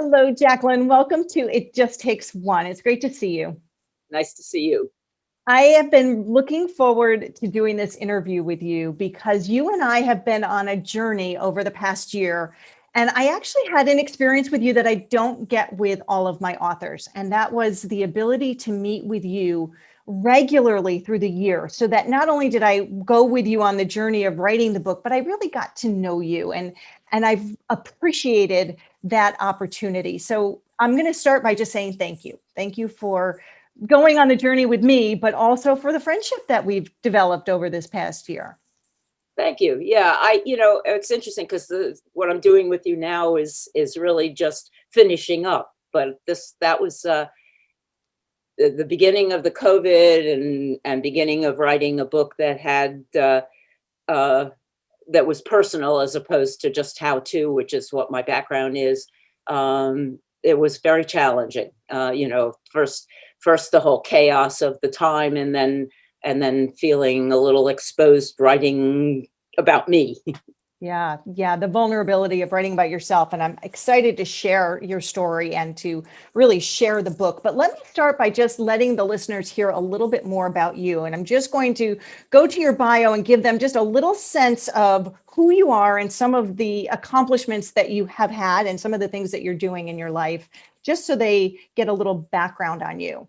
Hello, Jacqueline. Welcome to It Just Takes One. It's great to see you. Nice to see you. I have been looking forward to doing this interview with you because you and I have been on a journey over the past year. And I actually had an experience with you that I don't get with all of my authors. And that was the ability to meet with you regularly through the year, so that not only did I go with you on the journey of writing the book, but I really got to know you. And I've appreciated that opportunity. So I'm going to start by just saying thank you. Thank you for going on the journey with me, but also for the friendship that we've developed over this past year. Thank you. Yeah, it's interesting because what I'm doing with you now is really just finishing up. But that was the beginning of the COVID and beginning of writing a book that had that was personal as opposed to just how to, which is what my background is. It was very challenging. First the whole chaos of the time, and then feeling a little exposed writing about me. Yeah, the vulnerability of writing about yourself. And I'm excited to share your story and to really share the book. But let me start by just letting the listeners hear a little bit more about you. And I'm just going to go to your bio and give them just a little sense of who you are and some of the accomplishments that you have had and some of the things that you're doing in your life, just so they get a little background on you.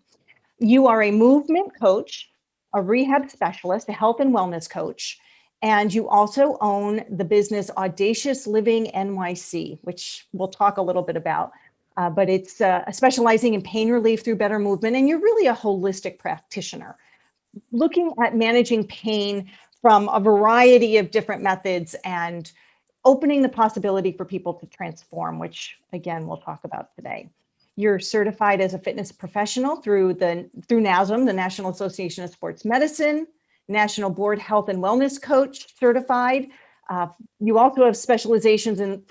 You are a movement coach, a rehab specialist, a health and wellness coach, and you also own the business Audacious Living NYC, which we'll talk a little bit about. But it's specializing in pain relief through better movement, and you're really a holistic practitioner, looking at managing pain from a variety of different methods and opening the possibility for people to transform, which again, we'll talk about today. You're certified as a fitness professional through NASM, the National Association of Sports Medicine, National Board Health and Wellness Coach certified. You also have specializations in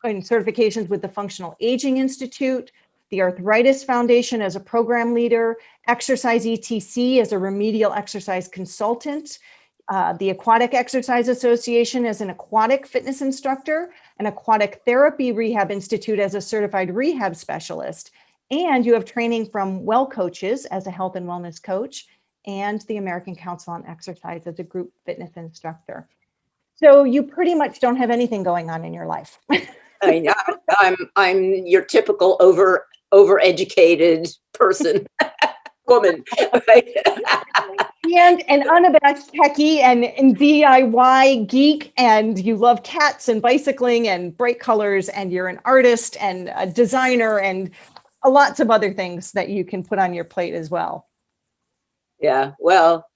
certifications with the Functional Aging Institute, the Arthritis Foundation as a program leader, Exercise ETC as a remedial exercise consultant, the Aquatic Exercise Association as an aquatic fitness instructor, an Aquatic Therapy Rehab Institute as a certified rehab specialist, and you have training from Well Coaches as a health and wellness coach, and the American Council on Exercise as a group fitness instructor. So you pretty much don't have anything going on in your life. I'm your typical overeducated person, woman. And an unabashed techie and DIY geek, and you love cats and bicycling and bright colors, and you're an artist and a designer and lots of other things that you can put on your plate as well. Yeah, well,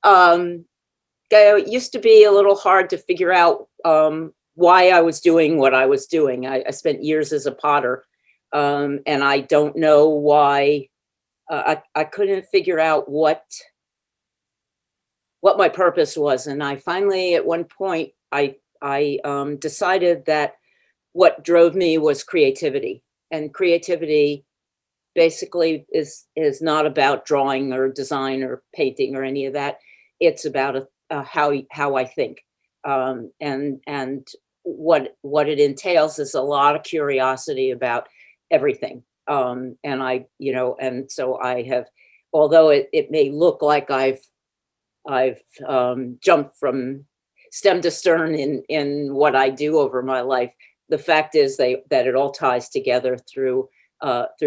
it used to be a little hard to figure out why I was doing what I was doing. I spent years as a potter, and I don't know why. I couldn't figure out what my purpose was, and I finally, at one point, I decided that what drove me was creativity, and creativity basically is not about drawing or design or painting or any of that. It's about how I think, and what it entails is a lot of curiosity about everything. And and so I have, although it may look like I've jumped from stem to stern in what I do over my life, the fact is that it all ties together through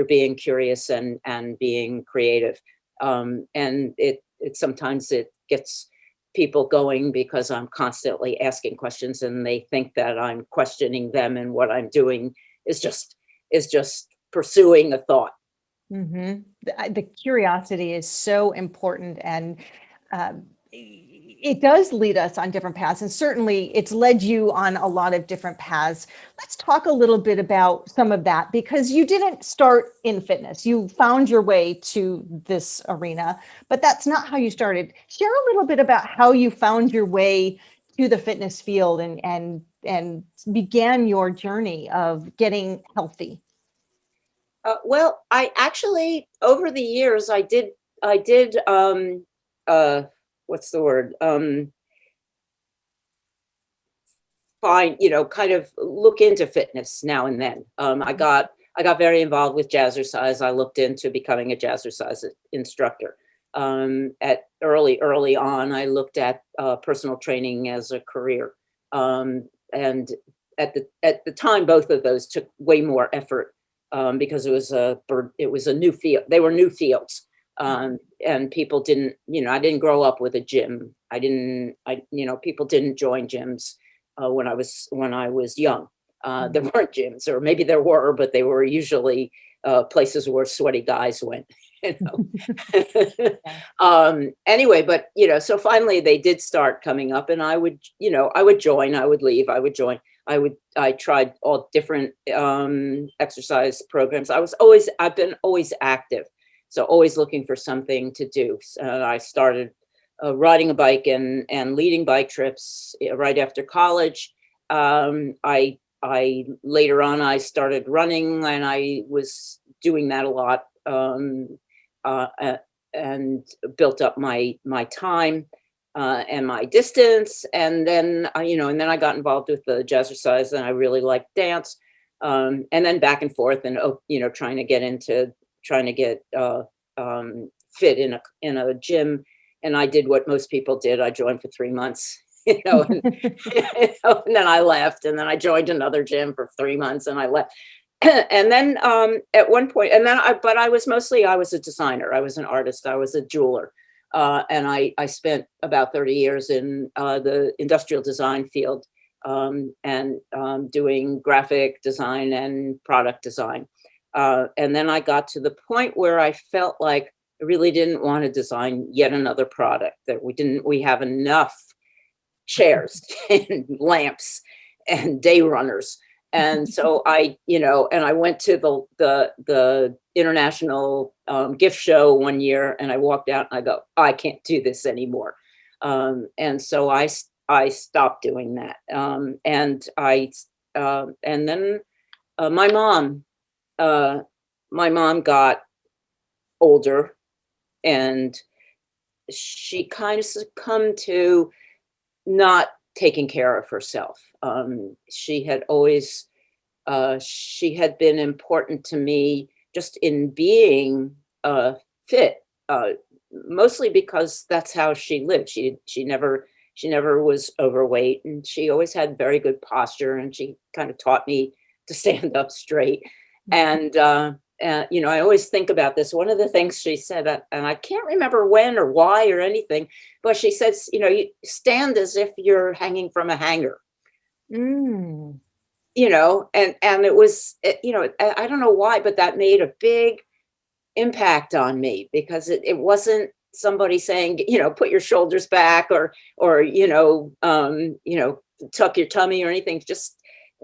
being curious and being creative. And it sometimes it gets people going because I'm constantly asking questions, and they think that I'm questioning them, and what I'm doing is just pursuing a thought. Mm-hmm. The curiosity is so important, and it does lead us on different paths, and certainly it's led you on a lot of different paths. Let's talk a little bit about some of that, because you didn't start in fitness. You found your way to this arena, but that's not how you started. Share a little bit about how you found your way to the fitness field and began your journey of getting healthy. Well, I actually, over the years, I did what's the word? find, kind of look into fitness now and then. I got very involved with jazzercise. I looked into becoming a jazzercise instructor. At early on, I looked at personal training as a career. And at the time, both of those took way more effort because it was a new field. They were new fields. And people didn't, I didn't grow up with a gym. People didn't join gyms when I was young. There weren't gyms, or maybe there were, but they were usually places where sweaty guys went. You know. Anyway, but so finally they did start coming up, and I would join, I would leave, I would join. I tried all different exercise programs. I've been always active. So always looking for something to do. I started riding a bike and leading bike trips right after college. I later on, I started running, and I was doing that a lot, and built up my time and my distance. And then I got involved with the jazzercise, and I really liked dance. And then back and forth, and trying to get fit in a gym. And I did what most people did. I joined for 3 months, and, and then I left, and then I joined another gym for 3 months, and I left. And then at one point, but I was a designer. I was an artist. I was a jeweler. And I spent about 30 years in the industrial design field, and doing graphic design and product design. And then I got to the point where I felt like I really didn't want to design yet another product, that we have enough chairs and lamps and day runners. And so I went to the international gift show one year, and I walked out and I go, I can't do this anymore. And so I stopped doing that. And then my mom got older, and she kind of succumbed to not taking care of herself. She had been important to me just in being fit, mostly because that's how she lived. She never was overweight, and she always had very good posture, and she kind of taught me to stand up straight. And I always think about this. One of the things she said, and I can't remember when or why or anything, but she says, you stand as if you're hanging from a hanger. And it was, I don't know why, but that made a big impact on me, because it wasn't somebody saying, put your shoulders back, or tuck your tummy or anything. Just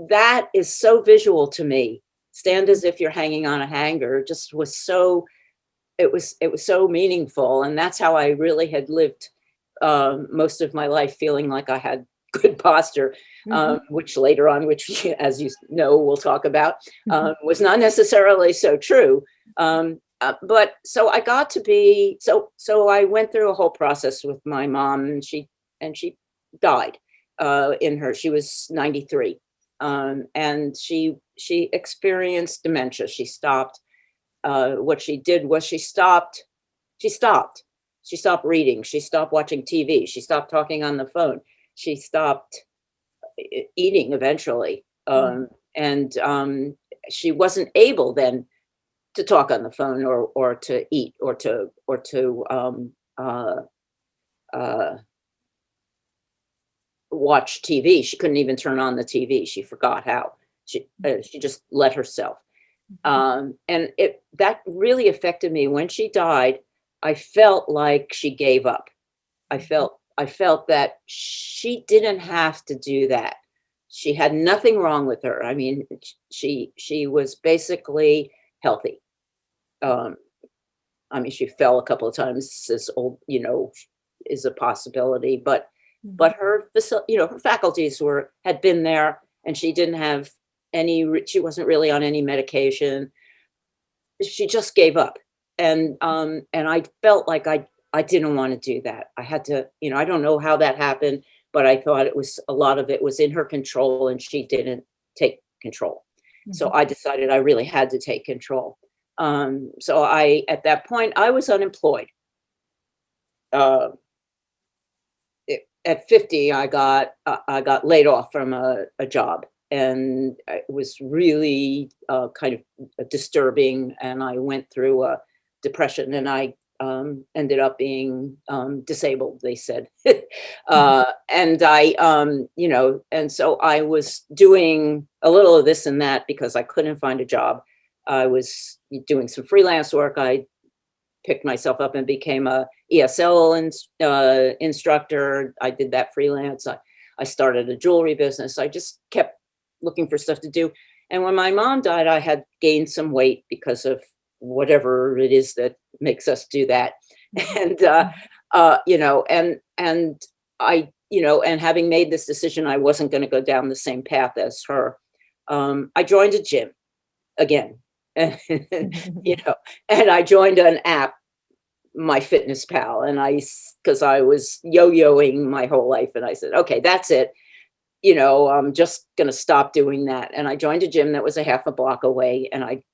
that is so visual to me. Stand as if you're hanging on a hanger just was so, it was so meaningful. And that's how I really had lived most of my life, feeling like I had good posture, which later on, which, as you know, we'll talk about, was not necessarily so true. But so I got to be, so I went through a whole process with my mom, and she died she was 93. And she experienced dementia. She stopped. What she did was she stopped reading. She stopped watching TV. She stopped talking on the phone. She stopped eating eventually. And she wasn't able then to talk on the phone, or to eat, or to watch TV. She couldn't even turn on the TV. She forgot how. She just let herself. And that really affected me. When she died, I felt like she gave up. I felt that she didn't have to do that. She had nothing wrong with her. I mean, she was basically healthy. I mean, she fell a couple of times, as old, is a possibility, but her, her faculties had been there, and she didn't have she wasn't really on any medication. She just gave up. And I felt like I didn't want to do that. I had to, I don't know how that happened, but I thought a lot of it was in her control and she didn't take control. So I decided I really had to take control. So at that point, I was unemployed. Uh, at 50, I got laid off from a job, and it was really kind of disturbing. And I went through a depression, and I ended up being disabled, they said. And and so I was doing a little of this and that because I couldn't find a job. I was doing some freelance work. I picked myself up and became a ESL instructor. I did that freelance. I started a jewelry business. I just kept looking for stuff to do. And when my mom died, I had gained some weight because of whatever it is that makes us do that. And, and I, and having made this decision, I wasn't going to go down the same path as her. I joined a gym again. And I joined an app, MyFitnessPal, and because I was yo-yoing my whole life, and I said, okay, that's it. I'm just going to stop doing that. And I joined a gym that was a half a block away, and I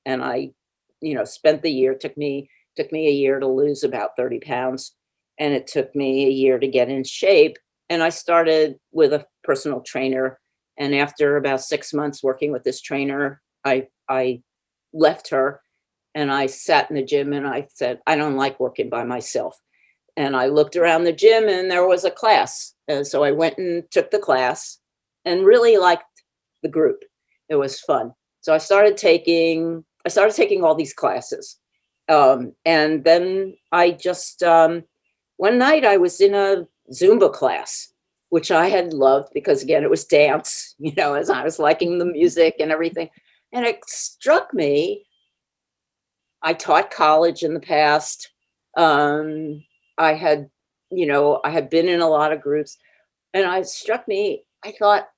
spent the year. Took me a year to lose about 30 pounds, and it took me a year to get in shape. And I started with a personal trainer, and after about 6 months working with this trainer, I left her, and I sat in the gym and I said, I don't like working by myself. And I looked around the gym and there was a class. And so I went and took the class and really liked the group. It was fun. So I started taking all these classes. And then I just, one night I was in a Zumba class, which I had loved because, again, it was dance, as I was liking the music and everything. And it struck me, I taught college in the past. I had been in a lot of groups, and it struck me, I thought,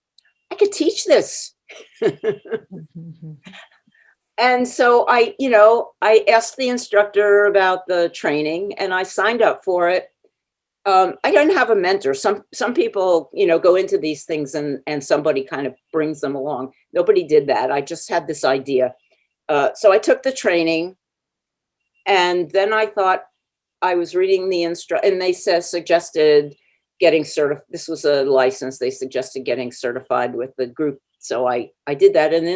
I could teach this. And so I asked the instructor about the training, and I signed up for it. I didn't have a mentor. Some people, go into these things and somebody kind of brings them along. Nobody did that. I just had this idea. So I took the training, and then I thought, I was reading the and they suggested getting certified. This was a license. They suggested getting certified with the group. So I did that. And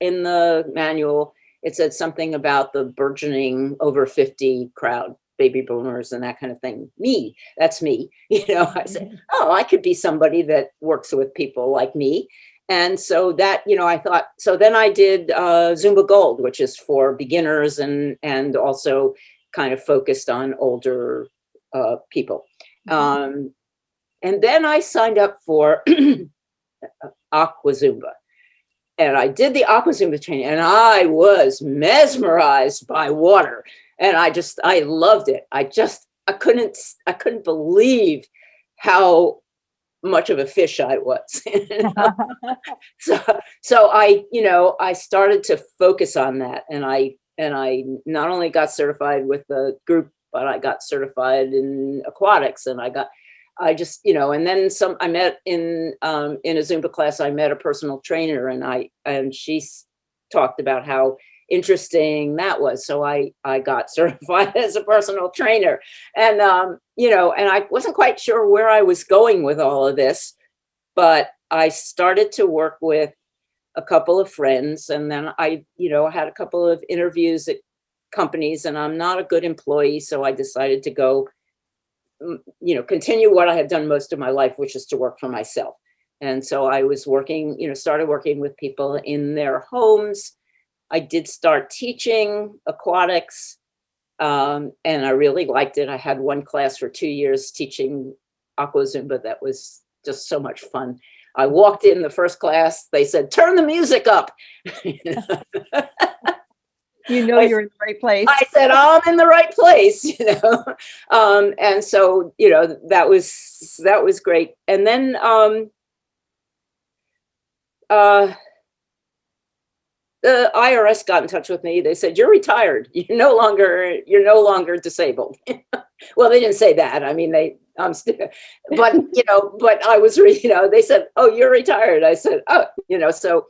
in the manual, it said something about the burgeoning over 50 crowd, baby boomers and that kind of thing. That's me. I said, oh, I could be somebody that works with people like me. And so that, I thought, so then I did Zumba Gold, which is for beginners and also kind of focused on older people. And then I signed up for Aqua Zumba. And I did the Aqua Zumba training, and I was mesmerized by water. And I loved it. I couldn't believe how much of a fish I was. So I started to focus on that, and I not only got certified with the group, but I got certified in aquatics, and and then I met in a Zumba class, I met a personal trainer, and she talked about how interesting that was. So I got certified as a personal trainer, and and I wasn't quite sure where I was going with all of this, but I started to work with a couple of friends, and then I had a couple of interviews at companies, and I'm not a good employee, so I decided to go continue what I had done most of my life, which is to work for myself. And so I was working, started working with people in their homes. I did start teaching aquatics, and I really liked it. I had one class for 2 years teaching Aqua Zumba that was just so much fun. I walked in the first class, they said, turn the music up. You're in the right place. I said, I'm in the right place, and so, that was great. And then, the IRS got in touch with me. They said, you're retired. You're no longer disabled. Well, they didn't say that. I mean, I'm still, but, but I was, they said, oh, you're retired. I said, oh, so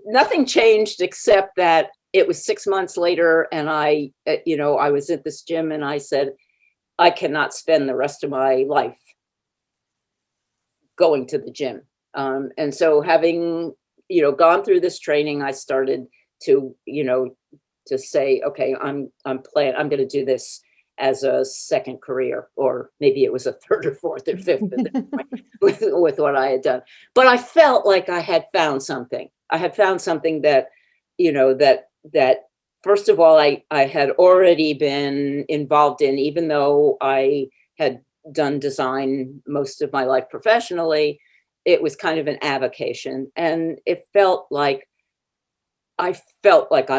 nothing changed except that it was 6 months later. And I was at this gym and I said, I cannot spend the rest of my life going to the gym. And so having, gone through this training, I started to, to say, okay, I'm going to do this as a second career, or maybe it was a third or fourth or fifth at that point with what I had done. But I felt like I had found something. I had found something that, that first of all, I had already been involved in, even though I had done design most of my life professionally. It was kind of an avocation, and it felt like I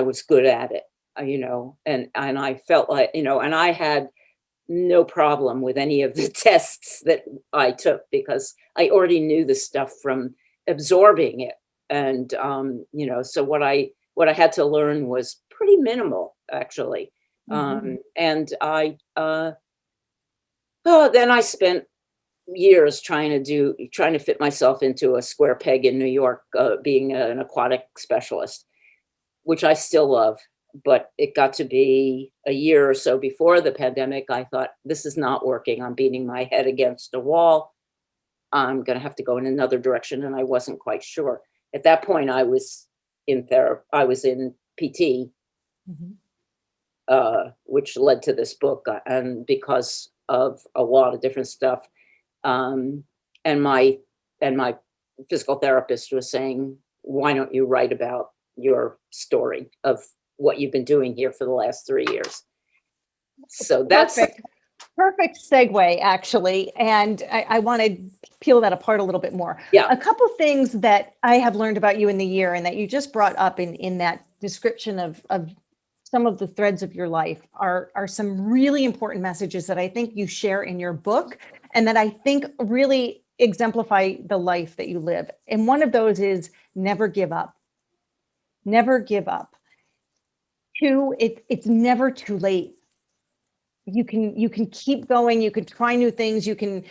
was good at it, and I felt like, and I had no problem with any of the tests that I took because I already knew the stuff from absorbing it. And, so what I had to learn was pretty minimal, actually. And then I spent years trying to fit myself into a square peg in New York, being an aquatic specialist, which I still love. But it got to be a year or so before the pandemic. I thought, this is not working. I'm beating my head against a wall. I'm going to have to go in another direction. And I wasn't quite sure. At that point, I was in therapy. I was in PT, which led to this book. And because of a lot of different stuff, and my physical therapist was saying, why don't you write about your story of what you've been doing here for the last 3 years? So that's perfect segue, actually. And I want to peel that apart a little bit more. Yeah. A couple things that I have learned about you in the year, and that you just brought up in that description of some of the threads of your life, are some really important messages that I think you share in your book, and that I think really exemplify the life that you live. And one of those is never give up. Never give up. 2, it's never too late. You can keep going. You can try new things. You can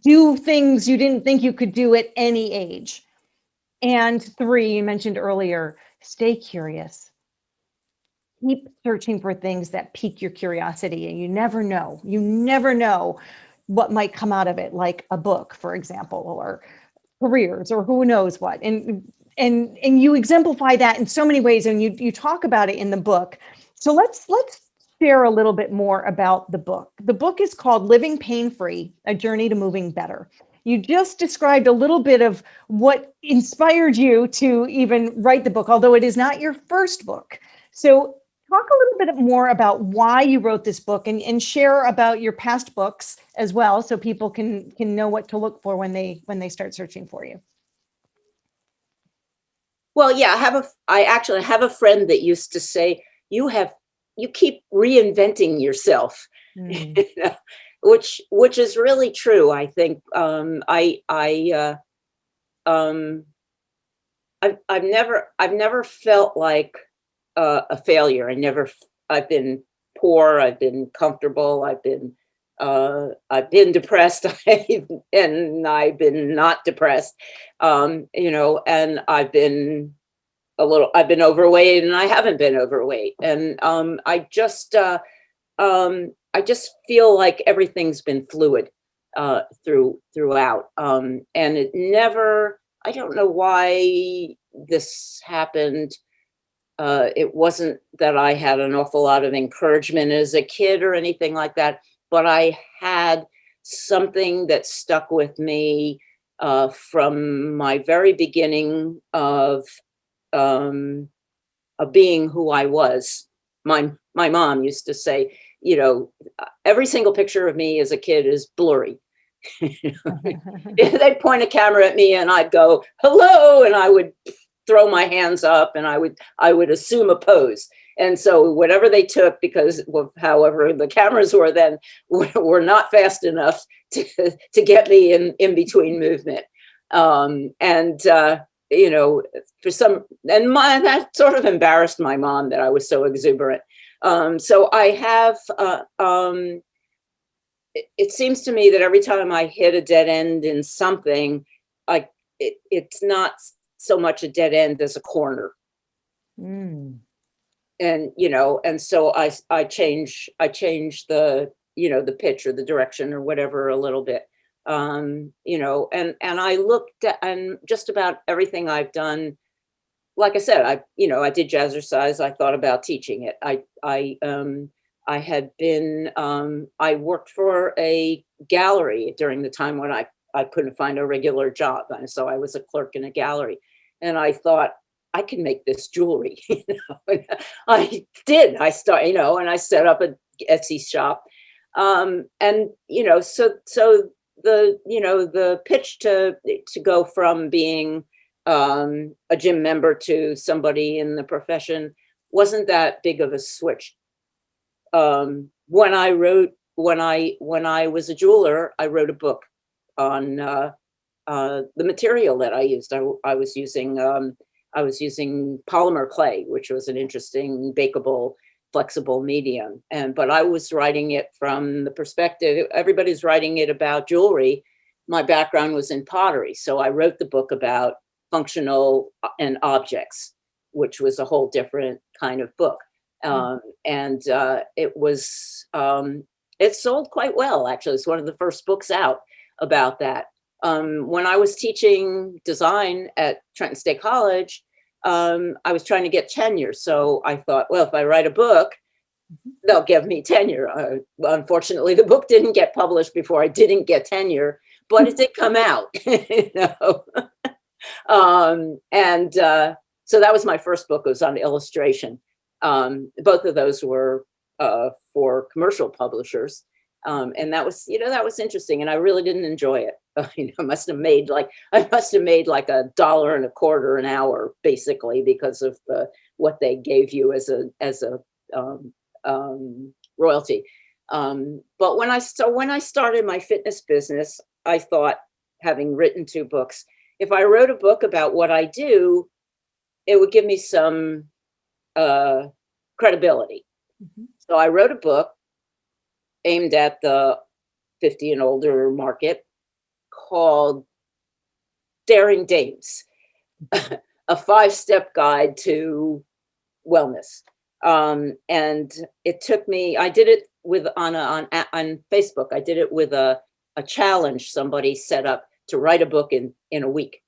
do things you didn't think you could do at any age. And 3, you mentioned earlier, stay curious. Keep searching for things that pique your curiosity, and you never know. You never know what might come out of it, like a book, for example, or careers, or who knows what. And you exemplify that in so many ways, and you talk about it in the book. So let's share a little bit more about the book. The book is called Living Pain-Free: A Journey to Moving Better. You just described a little bit of what inspired you to even write the book, although it is not your first book. So talk a little bit more about why you wrote this book, and share about your past books as well, so people can know what to look for when they start searching for you. Well, yeah, I actually have a friend that used to say, you keep reinventing yourself, which is really true. I think I've never felt like a failure. I've been poor. I've been comfortable. I've been depressed, and I've been not depressed, and I've been overweight, and I haven't been overweight. And I just feel like everything's been fluid throughout. And it never, I don't know why this happened. It wasn't that I had an awful lot of encouragement as a kid or anything like that, but I had something that stuck with me from my very beginning of being who I was. My mom used to say, every single picture of me as a kid is blurry. They'd point a camera at me and I'd go, hello, and I would throw my hands up, and I would assume a pose. And so whatever they took, because however the cameras were then, were not fast enough to get me in between movement. That sort of embarrassed my mom, that I was so exuberant. So I have, it seems to me that every time I hit a dead end in something, like it's not so much a dead end as a corner. Mm. And, and so I change the, the pitch or the direction or whatever a little bit. And I looked at, and just about everything I've done, like I said, I did jazzercise. I thought about teaching it. I had been, I worked for a gallery during the time when I couldn't find a regular job. And so I was a clerk in a gallery, and I thought I can make this jewelry. And I did. And I set up a Etsy shop. And, so the pitch to go from being, a gym member to somebody in the profession wasn't that big of a switch. When I was a jeweler, I wrote a book on the material that I used. I was using polymer clay, which was an interesting bakeable, flexible medium. But I was writing it from the perspective, everybody's writing it about jewelry. My background was in pottery, so I wrote the book about functional and objects, which was a whole different kind of book. And it sold quite well, actually. It's one of the first books out about that. When I was teaching design at Trenton State College, I was trying to get tenure. So I thought, well, if I write a book, they'll give me tenure. Unfortunately, the book didn't get published before I didn't get tenure, but it did come out. So that was my first book. It was on illustration. Both of those were for commercial publishers. And that was interesting. And I really didn't enjoy it. I must have made like $1.25 an hour, basically, because of what they gave you as a royalty. But when I started my fitness business, I thought, having written 2 books, if I wrote a book about what I do, it would give me some credibility. So I wrote a book aimed at the 50 and older market called Daring Dames, a 5-step guide to wellness. And it took me, I did it with on Facebook. I did it with a challenge somebody set up to write a book in a week.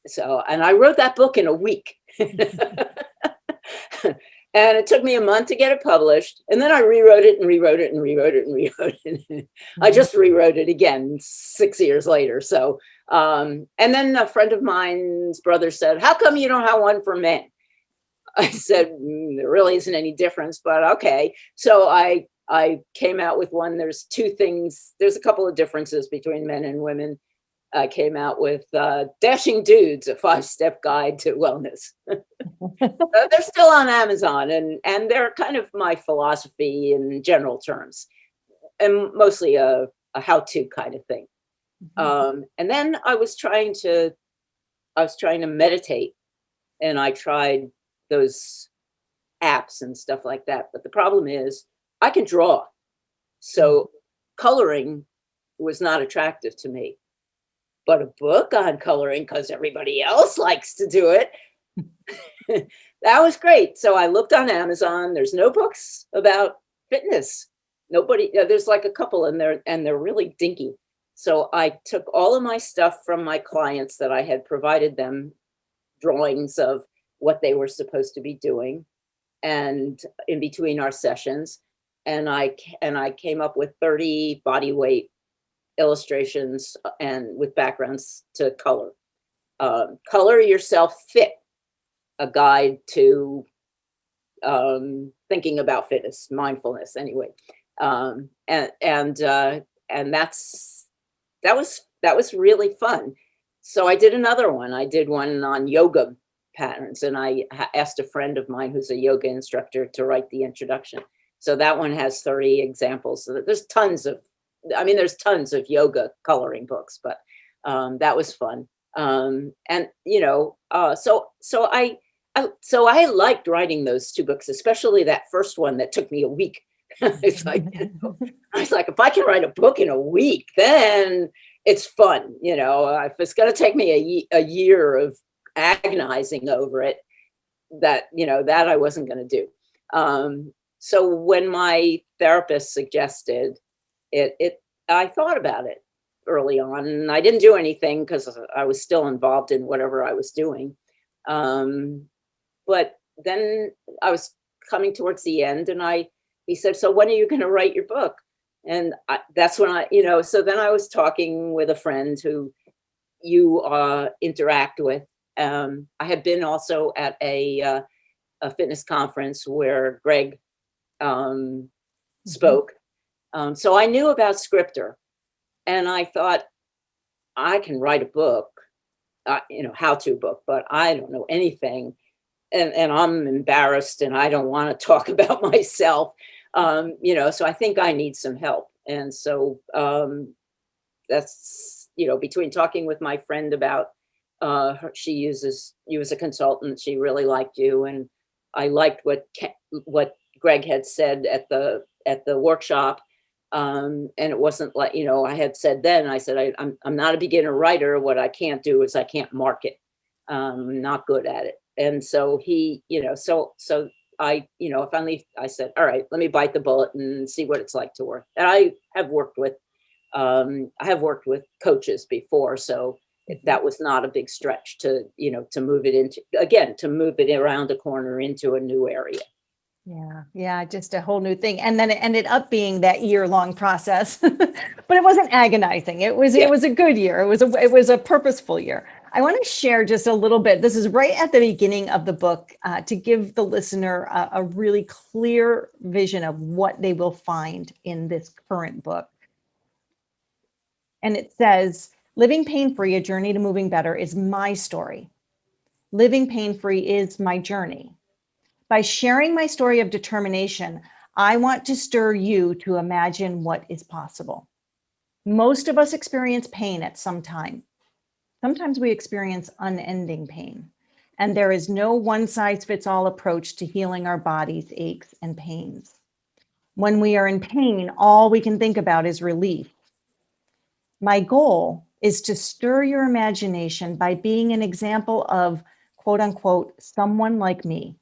So, and I wrote that book in a week. And it took me a month to get it published. And then I rewrote it and rewrote it and rewrote it and rewrote it. I just rewrote it again 6 years later. So, and then a friend of mine's brother said, "How come you don't have one for men?" I said, "There really isn't any difference, but okay." So I came out with one. There's 2 things. There's a couple of differences between men and women. I came out with Dashing Dudes, a 5-step guide to wellness. They're still on Amazon, and they're kind of my philosophy in general terms, and mostly a how-to kind of thing. And then I was trying to meditate, and I tried those apps and stuff like that. But the problem is I can draw, so coloring was not attractive to me. But a book on coloring, because everybody else likes to do it, that was great. So I looked on Amazon. There's no books about fitness. Nobody. There's like a couple, and they're really dinky. So I took all of my stuff from my clients that I had provided them drawings of what they were supposed to be doing, and in between our sessions, and I came up with 30 body weight illustrations and with backgrounds to color. Color Yourself Fit, a guide to thinking about fitness, mindfulness, anyway. And that was really fun. So I did another one. I did one on yoga patterns, and I asked a friend of mine who's a yoga instructor to write the introduction. So that one has 30 examples. So there's tons of yoga coloring books, but that was fun. So I liked writing those 2 books, especially that first one that took me a week It's like, I was like, if I can write a book in a week, then it's fun. If it's going to take me a year of agonizing over it, that I wasn't going to do. So when my therapist suggested it, I thought about it early on, and I didn't do anything because I was still involved in whatever I was doing. But then I was coming towards the end, and he said, "So when are you going to write your book?" And that's when so then I was talking with a friend who you interact with. I had been also at a fitness conference where Greg spoke. So I knew about Scriptor, and I thought, I can write a book, how-to book, but I don't know anything. And I'm embarrassed and I don't want to talk about myself. So I think I need some help. And so that's, between talking with my friend about she uses you as a consultant, she really liked you. And I liked what Greg had said at the workshop. And it wasn't like, I had said then, I said, I'm not a beginner writer. What I can't do is I can't market. I'm not good at it. And so he, so I, finally I said, all right, let me bite the bullet and see what it's like to work. And I have worked with coaches before. So that was not a big stretch to move it around the corner into a new area. Yeah, just a whole new thing. And then it ended up being that year-long process, but it wasn't agonizing. It was a good year. It was a purposeful year. I want to share just a little bit. This is right at the beginning of the book to give the listener a really clear vision of what they will find in this current book. And it says, "Living pain-free, a journey to moving better, is my story. Living pain-free is my journey. By sharing my story of determination, I want to stir you to imagine what is possible. Most of us experience pain at some time. Sometimes we experience unending pain, and there is no one-size-fits-all approach to healing our body's aches and pains. When we are in pain, all we can think about is relief. My goal is to stir your imagination by being an example of, quote unquote, someone like me.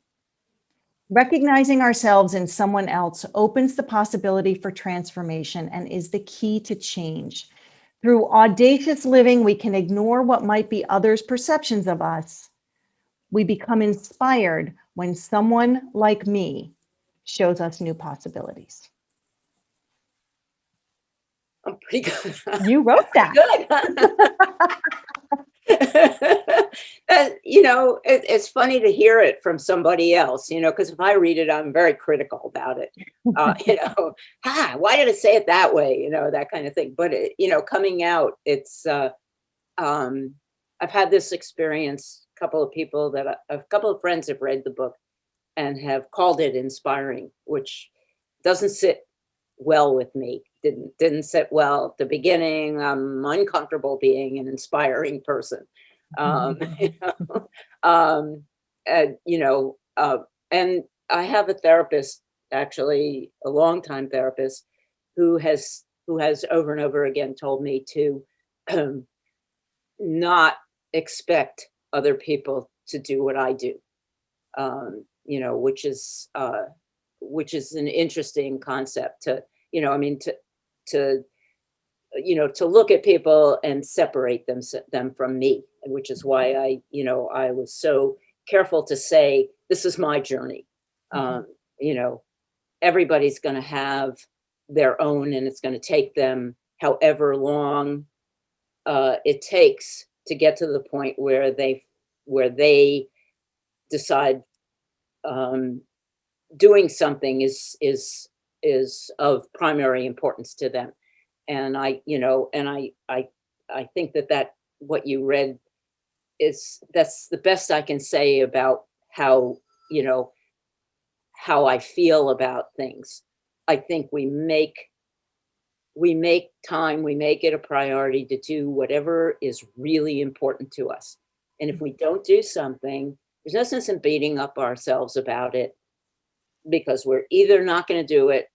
Recognizing ourselves in someone else opens the possibility for transformation and is the key to change. Through audacious living, we can ignore what might be others' perceptions of us. We become inspired when someone like me shows us new possibilities." I'm pretty good. You wrote that. Good. And, it's funny to hear it from somebody else, because if I read it, I'm very critical about it. Why did it say it that way? That kind of thing. But, coming out, it's, I've had this experience, a couple of friends have read the book and have called it inspiring, which doesn't sit well with me. Didn't sit well at the beginning. I'm uncomfortable being an inspiring person. You know, and, and I have a therapist, actually a longtime therapist, who has over and over again told me to not expect other people to do what I do. Which is an interesting concept to, to to look at people and separate them from me, which is why I was so careful to say, this is my journey. You know, everybody's going to have their own, and it's going to take them however long it takes to get to the point where they decide doing something is of primary importance to them. And I think that what you read that's the best I can say about how, how I feel about things. I think we make time, we make it a priority to do whatever is really important to us. And if we don't do something, there's no sense in beating up ourselves about it, because we're either not going to do it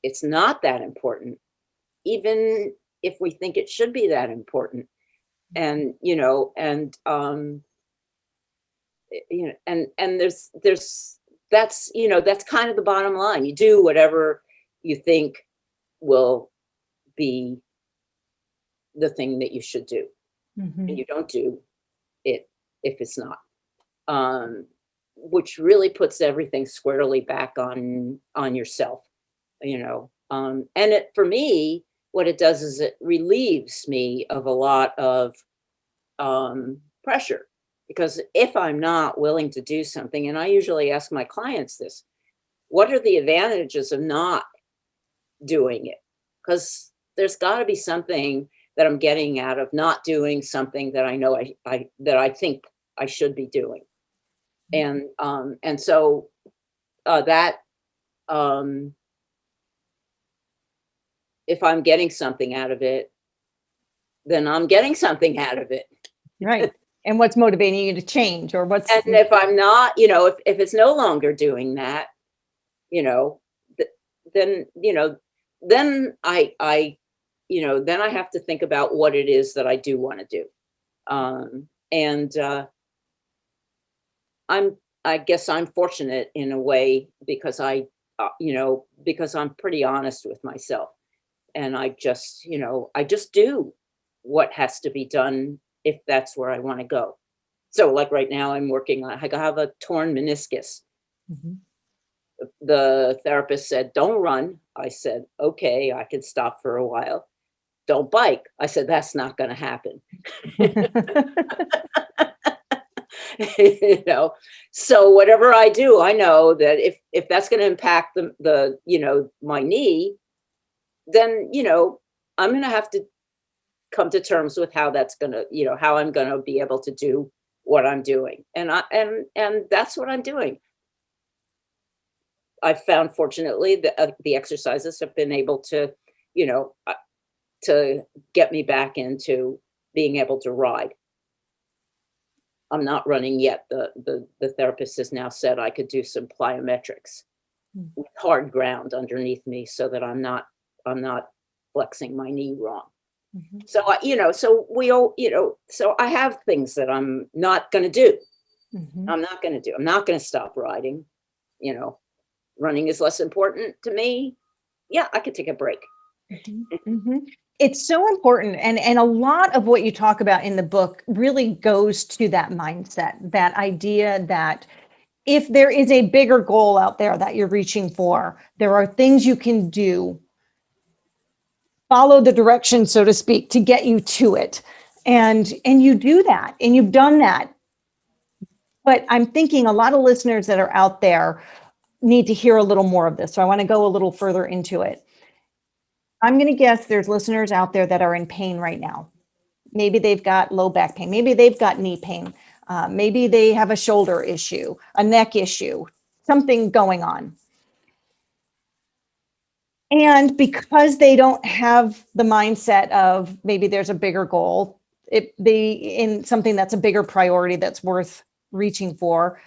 it's not that important, even if we think it should be that important. And, and that's, that's kind of the bottom line. You do whatever you think will be the thing that you should do. Mhm. And you don't do it if it's not. Which really puts everything squarely back on yourself, and it, for me, what it does is it relieves me of a lot of pressure, because if I'm not willing to do something, and I usually ask my clients this, what are the advantages of not doing it? Because there's got to be something that I'm getting out of not doing something that I know that I think I should be doing. And so that if I'm getting something out of it, then I'm getting something out of it. Right. And what's motivating you to change, or what's And if I'm not, if it's no longer doing that, you know, then, then then I have to think about what it is that I do want to do. And I guess I'm fortunate in a way, because because I'm pretty honest with myself, and I just do what has to be done if that's where I want to go. So, like right now, I have a torn meniscus. Mhm. The therapist said, "Don't run." I said, "Okay, I can stop for a while." "Don't bike." I said, "That's not going to happen." you know so whatever I do, I know that if that's going to impact the my knee, then I'm going to have to come to terms with how that's going to how I'm going to be able to do what I'm doing, and that's what I'm doing. I've found, fortunately, that the exercises have been able to you know uh, to get me back into being able to ride. I'm not running yet. The therapist has now said I could do some plyometrics Mm. with hard ground underneath me, so that I'm not flexing my knee wrong. Mhm. So so we all, so I have things that I'm not going to do. Mhm. I'm not going to do. I'm not going to stop riding. You know, Running is less important to me. Yeah, I could take a break. Mhm. Mhm. It's so important, and a lot of what you talk about in the book really goes to that mindset, that idea that if there is a bigger goal out there that you're reaching for, there are things you can do, follow the direction, so to speak, to get you to it. And you do that, and you've done that. But I'm thinking a lot of listeners that are out there need to hear a little more of this. So I want to go a little further into it. I'm going to guess there's listeners out there that are in pain right now. Maybe they've got low back pain. Maybe they've got knee pain. Maybe they have a shoulder issue, a neck issue, something going on. And because they don't have the mindset of maybe there's a bigger goal, in something that's a bigger priority that's worth reaching for,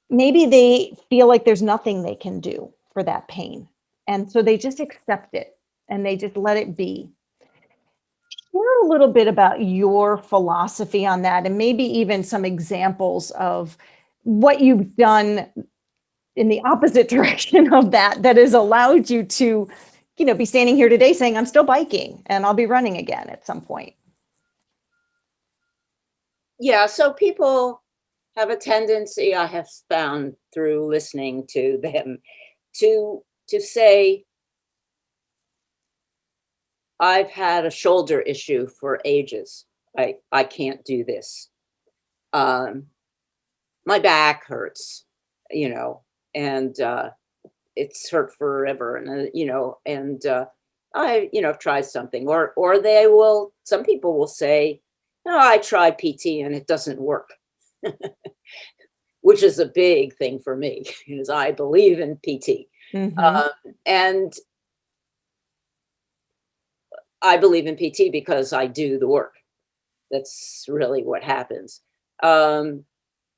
maybe they feel like there's nothing they can do for that pain. And so they just accept it and they just let it be. Share a little bit about your philosophy on that, and maybe even some examples of what you've done in the opposite direction of that has allowed you to, be standing here today saying, I'm still biking and I'll be running again at some point. Yeah, so people have a tendency, I have found through listening to them, to say, I've had a shoulder issue for ages. I can't do this. Um, my back hurts, you know, and it's hurt forever, and I've tried something, or some people will say, no, I tried PT and it doesn't work, which is a big thing for me, because I believe in PT. Mm-hmm. Um, and I believe in PT because I do the work. That's really what happens. Um,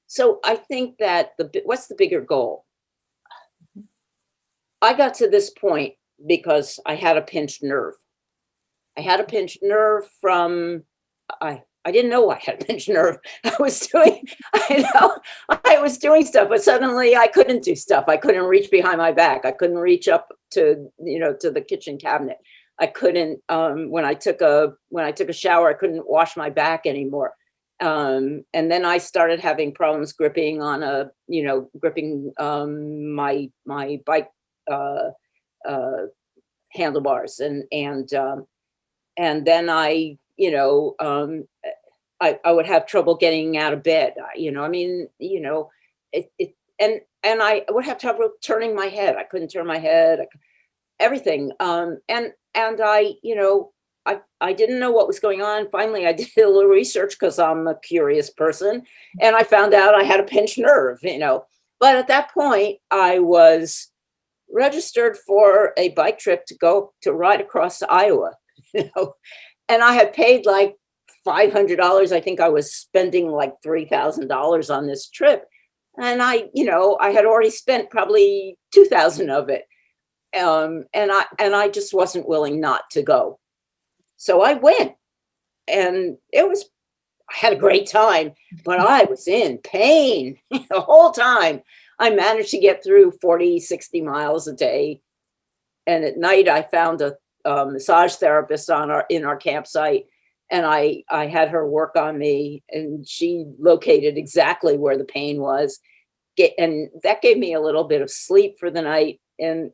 so I think that what's the bigger goal? I got to this point because I had a pinched nerve. I had a pinched nerve from, I didn't know I had a pinched nerve. I was doing, I was doing stuff, but suddenly I couldn't do stuff. I couldn't reach behind my back. I couldn't reach up to, to the kitchen cabinet. I couldn't, when I took a shower, I couldn't wash my back anymore. And then I started having problems gripping on my bike, handlebars, and then I would have trouble getting out of bed. And I would have trouble turning my head. I couldn't turn my head, everything. And I didn't know what was going on. Finally, I did a little research because I'm a curious person, and I found out I had a pinched nerve, But at that point, I was registered for a bike trip to ride across Iowa, and I had paid like $500. I think I was spending like $3,000 on this trip. And I had already spent probably 2,000 of it. And I just wasn't willing not to go. So I went, and I had a great time, but I was in pain the whole time. I managed to get through 40, 60 miles a day. And at night I found a massage therapist in our campsite. And I had her work on me, and she located exactly where the pain was. And that gave me a little bit of sleep for the night. So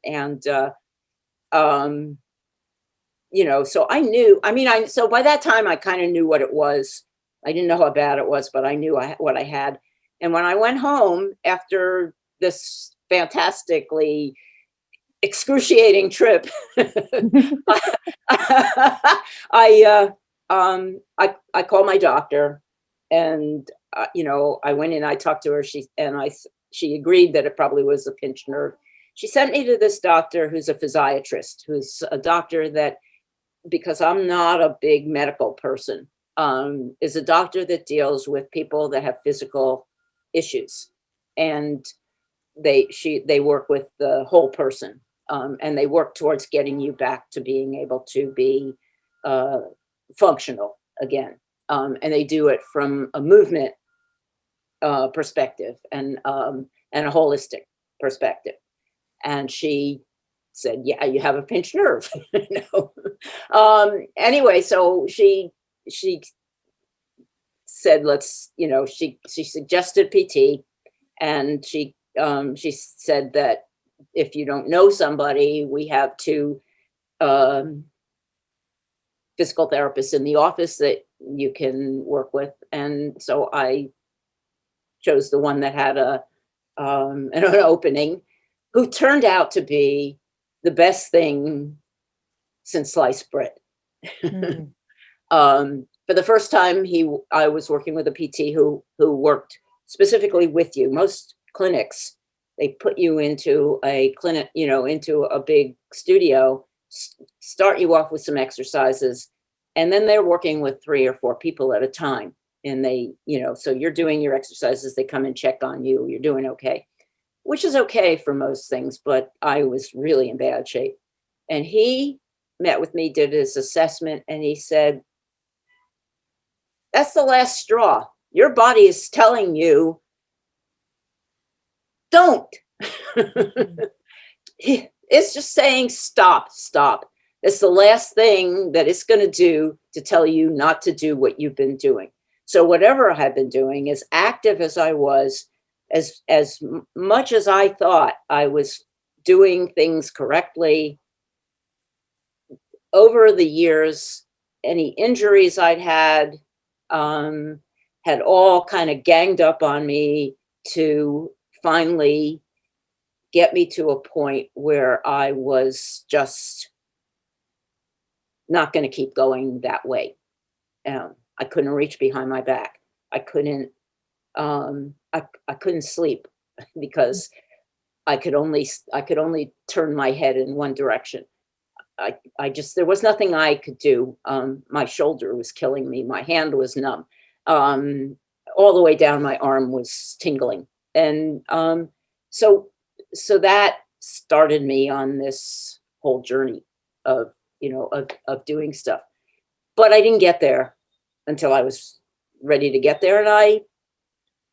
I knew, so by that time I kind of knew what it was. I didn't know how bad it was, but I knew what I had. And when I went home after this fantastically excruciating trip, I called my doctor, and I went in. I talked to her. She agreed that it probably was a pinched nerve. She sent me to this doctor who's a physiatrist, who's a doctor that, because I'm not a big medical person, is a doctor that deals with people that have physical issues, and they work with the whole person, and they work towards getting you back to being able to be functional again, and they do it from a movement perspective and a holistic perspective. And she said, "Yeah, you have a pinched nerve." Anyway, so she said, let's, she suggested PT, and she said that if you don't know somebody, we have two physical therapists in the office that you can work with. And so I chose the one that had an opening, who turned out to be the best thing since sliced bread. Mm. For the first time, I was working with a PT who worked specifically with you. Most clinics, they put you into a clinic, into a big studio, start you off with some exercises, and then they're working with 3 or 4 people at a time. And they, so you're doing your exercises, they come and check on you, you're doing okay, which is okay for most things, but I was really in bad shape. And he met with me, did his assessment, and he said, "That's the last straw. Your body is telling you, don't." It's just saying, stop. It's the last thing that it's going to do to tell you not to do what you've been doing. So whatever I had been doing, as active as I was, as much as I thought I was doing things correctly, over the years, any injuries I'd had all kind of ganged up on me to finally get me to a point where I was just not going to keep going that way. I couldn't reach behind my back. I couldn't sleep because I could only turn my head in one direction. There was nothing I could do. My shoulder was killing me. My hand was numb. All the way down my arm was tingling. And so that started me on this whole journey of, of doing stuff. But I didn't get there until I was ready to get there. And I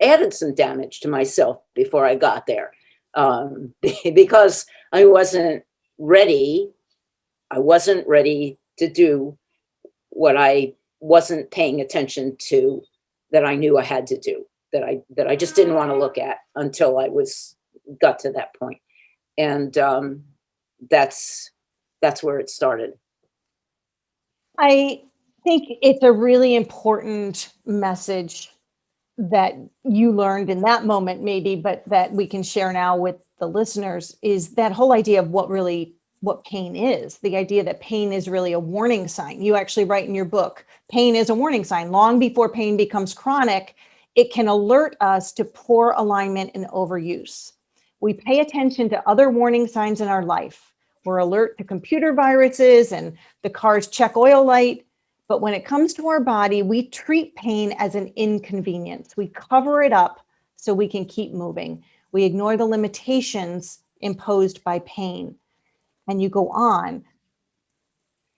added some damage to myself before I got there, because I wasn't ready. I wasn't ready to do what I wasn't paying attention to, that I knew I had to do, that I just didn't want to look at until I got to that point. And that's where it started. I think it's a really important message that you learned in that moment, maybe, but that we can share now with the listeners, is that whole idea of what pain is, the idea that pain is really a warning sign. You actually write in your book, pain is a warning sign. Long before pain becomes chronic, it can alert us to poor alignment and overuse. We pay attention to other warning signs in our life. We're alert to computer viruses and the car's check oil light. But when it comes to our body, we treat pain as an inconvenience. We cover it up so we can keep moving. We ignore the limitations imposed by pain. And you go on.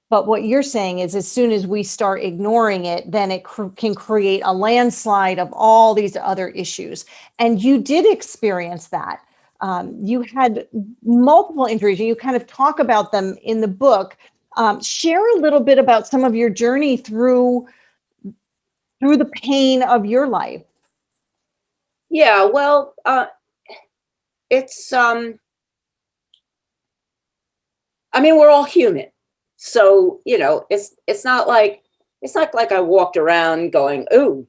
But what you're saying is, as soon as we start ignoring it, then it can create a landslide of all these other issues. And you did experience that. You had multiple injuries, and you kind of talk about them in the book. Share a little bit about some of your journey through the pain of your life. Yeah, well, it's, I mean, we're all human. So, it's not like I walked around going, "Oh,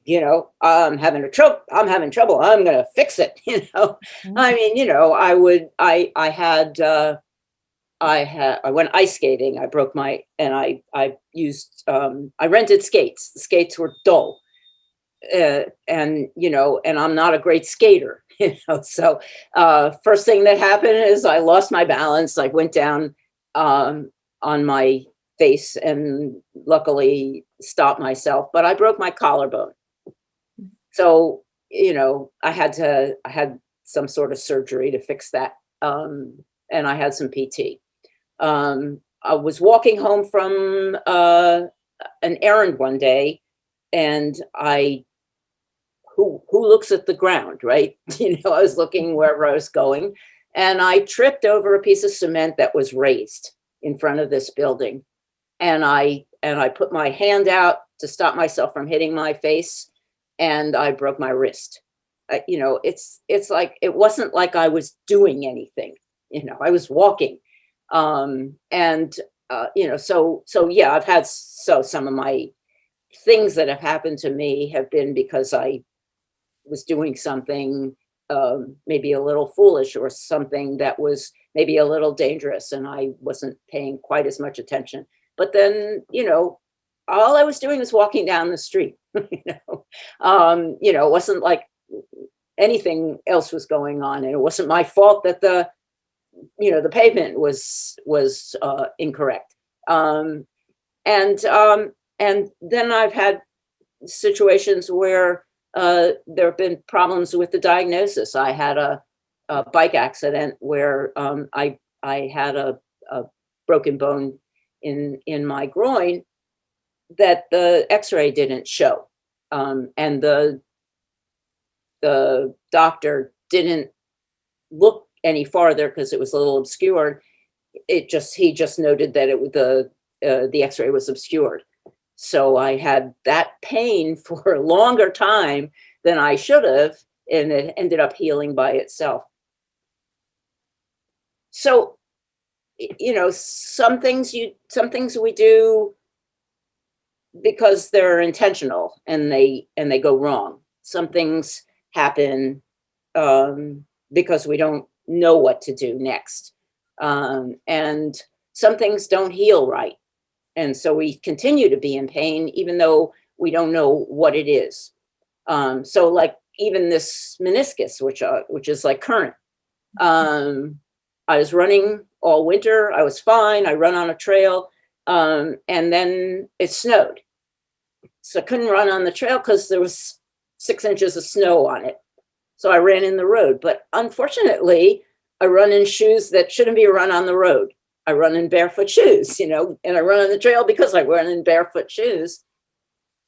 I'm having trouble. I'm going to fix it." Mm-hmm. I mean, I went ice skating. I broke I used, I rented skates. The skates were dull. And I'm not a great skater, So, first thing that happened is I lost my balance. I went down, on my face and luckily stopped myself, but I broke my collarbone. So, I had some sort of surgery to fix that. And I had some PT. I was walking home from an errand one day, and who looks at the ground, right? I was looking wherever I was going, and I tripped over a piece of cement that was raised in front of this building. And I put my hand out to stop myself from hitting my face, and I broke my wrist. It's like, it wasn't like I was doing anything. I was walking. So yeah, some of my things that have happened to me have been because I was doing something maybe a little foolish, or something that was maybe a little dangerous, and I wasn't paying quite as much attention. But then, all I was doing was walking down the street. It wasn't like anything else was going on, and it wasn't my fault that the pavement was incorrect. And then I've had situations where there have been problems with the diagnosis. I had a bike accident where I had a broken bone in my groin that the X-ray didn't show, and the doctor didn't look any farther because it was a little obscured. He just noted that the X-ray was obscured. So I had that pain for a longer time than I should have, and it ended up healing by itself. So, some things we do because they're intentional, and they go wrong. Some things happen because we don't know what to do next. And some things don't heal right. And so we continue to be in pain, even though we don't know what it is. So like even this meniscus, which is like current. I was running all winter. I was fine. I run on a trail. And then it snowed. So I couldn't run on the trail because there was 6 inches of snow on it. So I ran in the road. But unfortunately, I run in shoes that shouldn't be run on the road. I run in barefoot shoes, and I run on the trail because I run in barefoot shoes.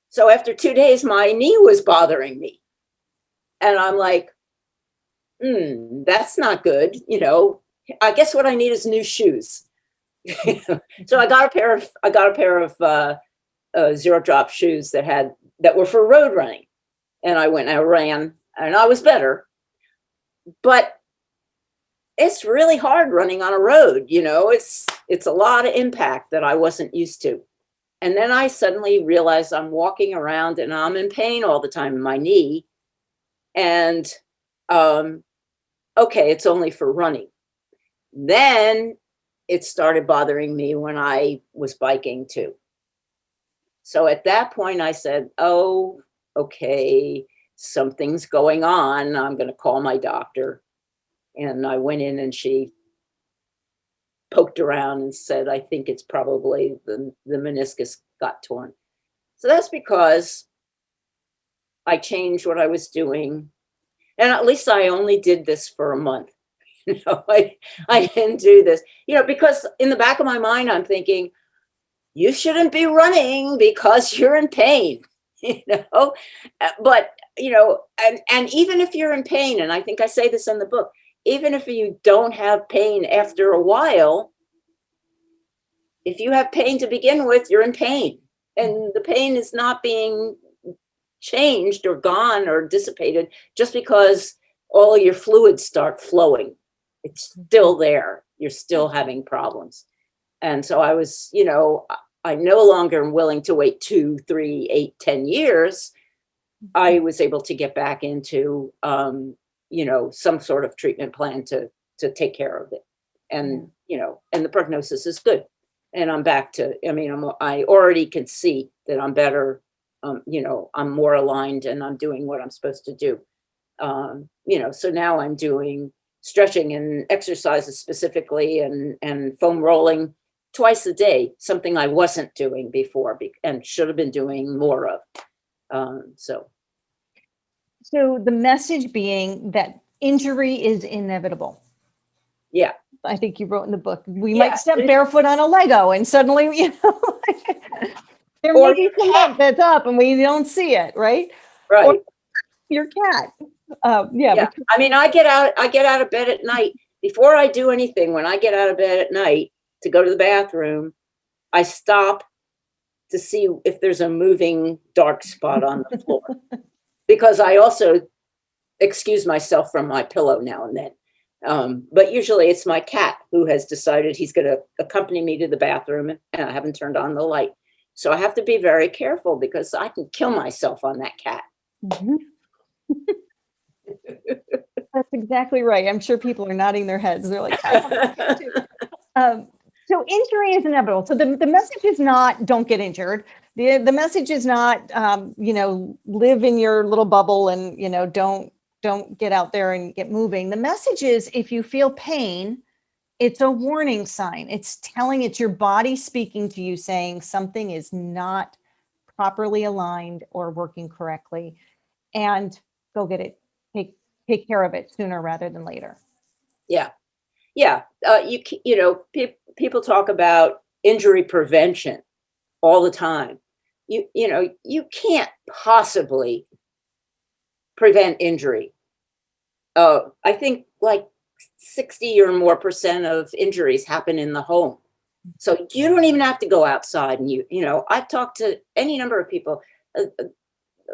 So after 2 days, my knee was bothering me. And I'm like, that's not good. I guess what I need is new shoes. So I got a pair of zero drop shoes that were for road running. And I went and I ran and I was better. But it's really hard running on a road. It's a lot of impact that I wasn't used to. And then I suddenly realized I'm walking around and I'm in pain all the time in my knee. And okay, it's only for running. Then it started bothering me when I was biking too. So at that point I said, oh, okay, something's going on. I'm going to call my doctor. And I went in and she poked around and said, I think it's probably the meniscus got torn. So that's because I changed what I was doing. And at least I only did this for a month. I didn't do this, because in the back of my mind, I'm thinking, you shouldn't be running because you're in pain, but, and even if you're in pain, and I think I say this in the book, even if you don't have pain after a while, if you have pain to begin with, you're in pain, and the pain is not being changed or gone or dissipated just because all your fluids start flowing. It's still there. You're still having problems. And so I was, I no longer am willing to wait 2, 3, 8, 10 years. I was able to get back into, some sort of treatment plan to take care of it. And, and the prognosis is good. And I'm back to, I already can see that I'm better. I'm more aligned and I'm doing what I'm supposed to do. So now I'm doing stretching and exercises specifically and foam rolling twice a day, something I wasn't doing before and should have been doing more of. So the message being that injury is inevitable. Yeah. I think you wrote in the book, we might step barefoot on a Lego and suddenly, there may be cement that's up and we don't see it, right? Right. Or your cat. Yeah. I get out of bed at night. Before I do anything, when I get out of bed at night to go to the bathroom, I stop to see if there's a moving dark spot on the floor. Because I also excuse myself from my pillow now and then. But usually it's my cat who has decided he's going to accompany me to the bathroom, and I haven't turned on the light. So I have to be very careful because I can kill myself on that cat. Mm-hmm. That's exactly right. I'm sure people are nodding their heads. They're like, I have to too. So injury is inevitable. So the message is not don't get injured. The message is not live in your little bubble and don't get out there and get moving. The message is if you feel pain, it's a warning sign. It's your body speaking to you saying something is not properly aligned or working correctly, and go get it. Take care of it sooner rather than later. Yeah. People talk about injury prevention all the time. You can't possibly prevent injury. I think like 60 or more % of injuries happen in the home. So you don't even have to go outside. And I've talked to any number of people. A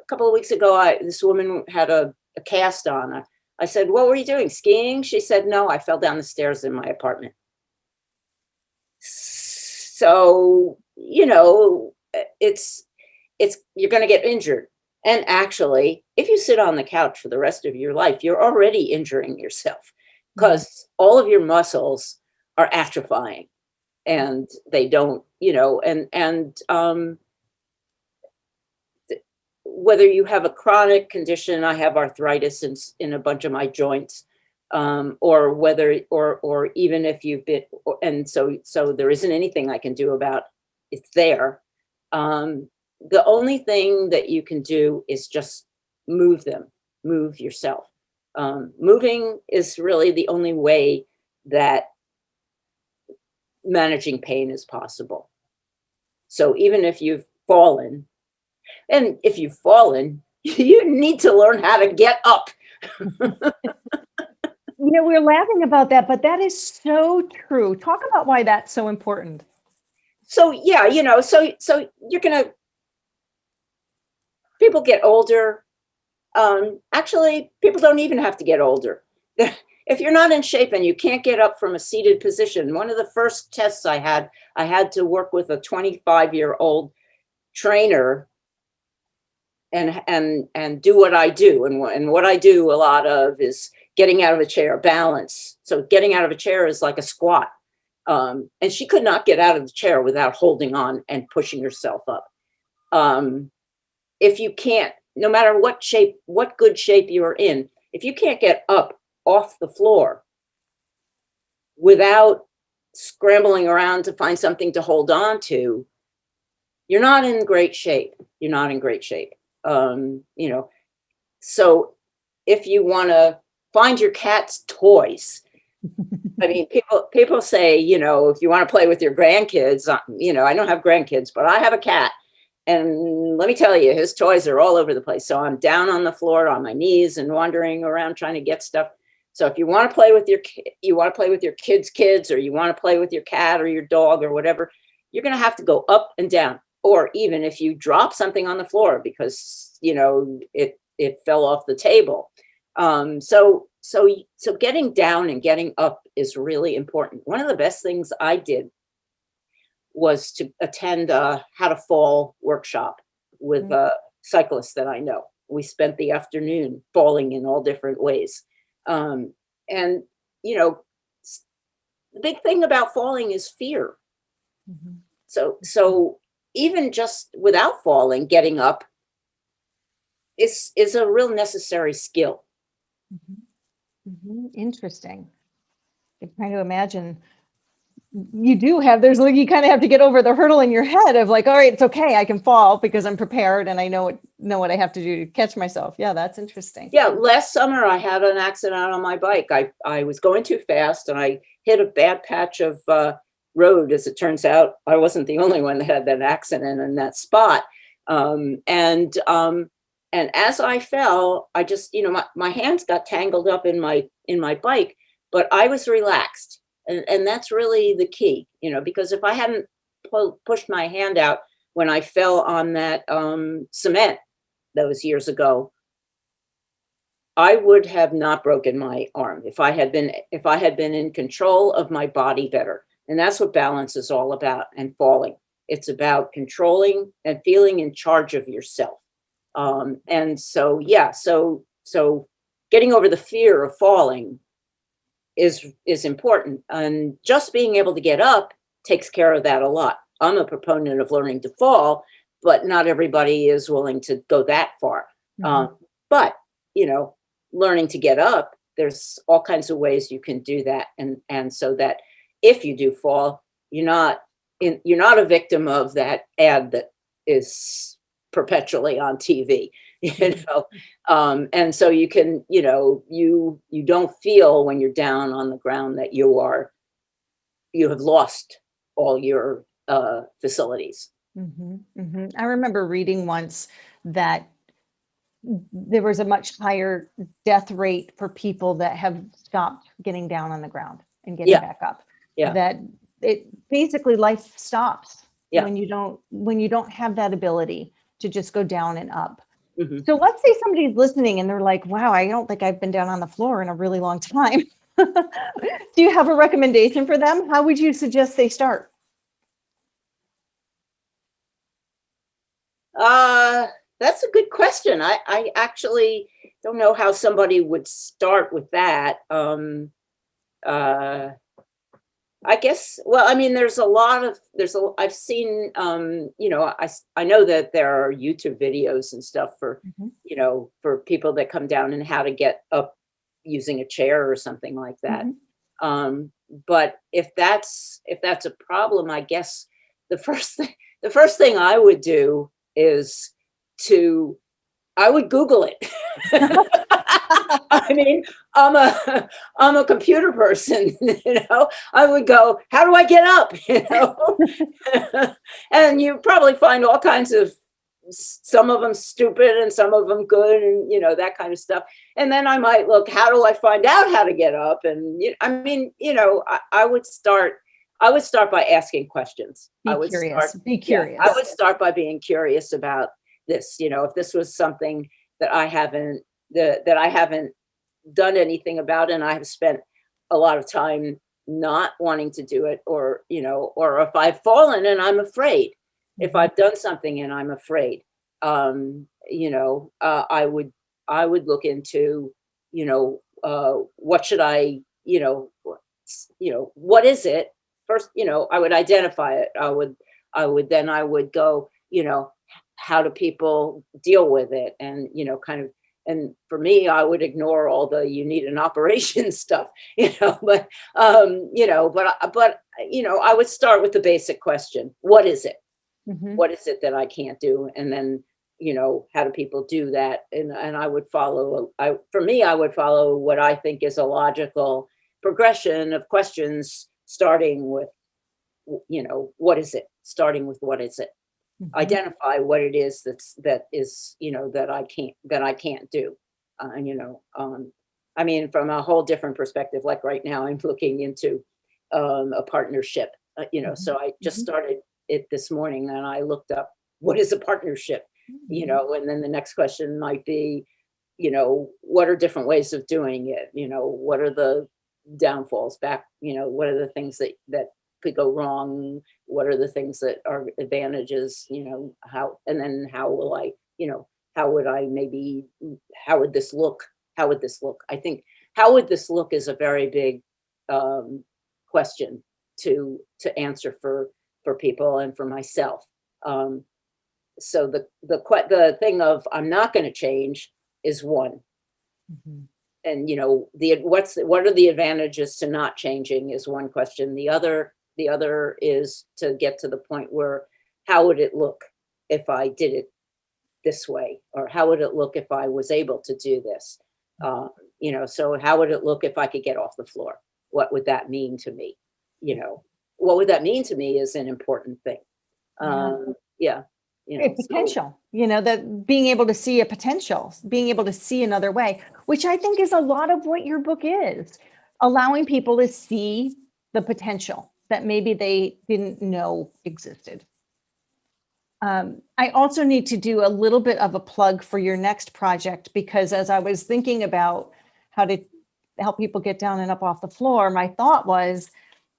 couple of weeks ago, this woman had a cast on. I said, what were you doing? Skiing? She said, no, I fell down the stairs in my apartment. So, it's you're going to get injured. And actually, if you sit on the couch for the rest of your life, you're already injuring yourself because all of your muscles are atrophying and they don't, whether you have a chronic condition, I have arthritis in a bunch of my joints, or whether, or even if you've been, and so there isn't anything I can do about it's there. The only thing that you can do is just move yourself. Moving is really the only way that managing pain is possible. So even if you've fallen, and if you've fallen, you need to learn how to get up. We're laughing about that, but that is so true. Talk about why that's so important. So yeah, so you're gonna, people get older. Actually, people don't even have to get older. If you're not in shape and you can't get up from a seated position, one of the first tests I had to work with a 25-year-old trainer and do what I do. And what I do a lot of is getting out of a chair, balance. So getting out of a chair is like a squat. And she could not get out of the chair without holding on and pushing herself up. If you can't, no matter what shape, what good shape you're in, if you can't get up off the floor without scrambling around to find something to hold on to, you're not in great shape. You're not in great shape. So if you want to find your cat's toys, I mean, people say, if you want to play with your grandkids, I don't have grandkids, but I have a cat. And let me tell you, his toys are all over the place. So I'm down on the floor on my knees and wandering around trying to get stuff. So if you want to play with your kids' kids, or you want to play with your cat or your dog or whatever, you're going to have to go up and down. Or even if you drop something on the floor because, it fell off the table. So getting down and getting up is really important. One of the best things I did was to attend a how to fall workshop with a cyclist that I know. We spent the afternoon falling in all different ways. And, the big thing about falling is fear. Mm-hmm. So even just without falling, getting up is a real necessary skill. Mm-hmm. Mm-hmm. Interesting. I'm trying to imagine. You kind of have to get over the hurdle in your head of like, all right, it's okay, I can fall because I'm prepared and I know what I have to do to catch myself. Yeah, that's interesting. Yeah, last summer I had an accident on my bike. I was going too fast and I hit a bad patch of road. As it turns out, I wasn't the only one that had that accident in that spot. And as I fell, I just, my hands got tangled up in my bike, but I was relaxed. And that's really the key, because if I hadn't pushed my hand out when I fell on that cement those years ago, I would have not broken my arm if I had been in control of my body better. And that's what balance is all about, and falling. It's about controlling and feeling in charge of yourself. And so, yeah, so getting over the fear of falling is important, and just being able to get up takes care of that a lot. I'm a proponent of learning to fall, but not everybody is willing to go that far. Mm-hmm. But learning to get up, there's all kinds of ways you can do that, and so that if you do fall, you're not a victim of that ad that is perpetually on TV. And so you can, you don't feel when you're down on the ground that you have lost all your facilities. Mm-hmm. Mm-hmm. I remember reading once that there was a much higher death rate for people that have stopped getting down on the ground and getting back up. Yeah. That it basically life stops Yeah. when you don't have that ability to just go down and up. Mm-hmm. So let's say somebody's listening and they're like, wow, I don't think I've been down on the floor in a really long time. Do you have a recommendation for them? How would you suggest they start? That's a good question. I actually don't know how somebody would start with that. I guess, well, I mean, I've seen, I know that there are YouTube videos and stuff for, Mm-hmm. For people that come down and how to get up using a chair or something like that. Mm-hmm. But if that's a problem, I guess the first thing I would do is to I would Google it. I mean, I'm a I'm a computer person, I would go, how do I get up? And you probably find all kinds of some of them stupid and some of them good and that kind of stuff. And then I might look, how do I find out how to get up? And I mean, I would start by asking questions. Be I would curious. start, Be yeah, curious. I would start by being curious about this, if this was something that I haven't done anything about, and I have spent a lot of time not wanting to do it, or or if I've fallen and I'm afraid, if Mhm. I've done something and I'm afraid, I would look into, what should I, what is it first? I would identify it. I would go, how do people deal with it, and kind of. And for me, I would ignore all the you need an operation stuff, but I would start with the basic question: what is it? Mhm. What is it that I can't do? And then, how do people do that? And I would follow. For me, I would follow what I think is a logical progression of questions, starting with, what is it? Starting with what is it? Mhm. Identify what it is that is that I can't do. And I mean, from a whole different perspective, like right now I'm looking into a partnership, Mhm. so I just Mhm. started it this morning, and I looked up what is a partnership, Mhm. and then the next question might be, what are different ways of doing it? What are the downfalls back? What are the things that could go wrong? What are the things that are advantages? How, and then how will I, how would I maybe, how would this look? How would this look? I think how would this look is a very big question to answer for people and for myself. Um, so the thing of I'm not going to change is one, Mhm. and what are the advantages to not changing is one question. The other is to get to the point where how would it look if I did it this way, or how would it look if I was able to do this? So how would it look if I could get off the floor? What would that mean to me? What would that mean to me is an important thing. Yeah. Yeah, A so potential, that being able to see a potential, being able to see another way, which I think is a lot of what your book is, allowing people to see the potential that maybe they didn't know existed. I also need to do a little bit of a plug for your next project, because as I was thinking about how to help people get down and up off the floor, my thought was,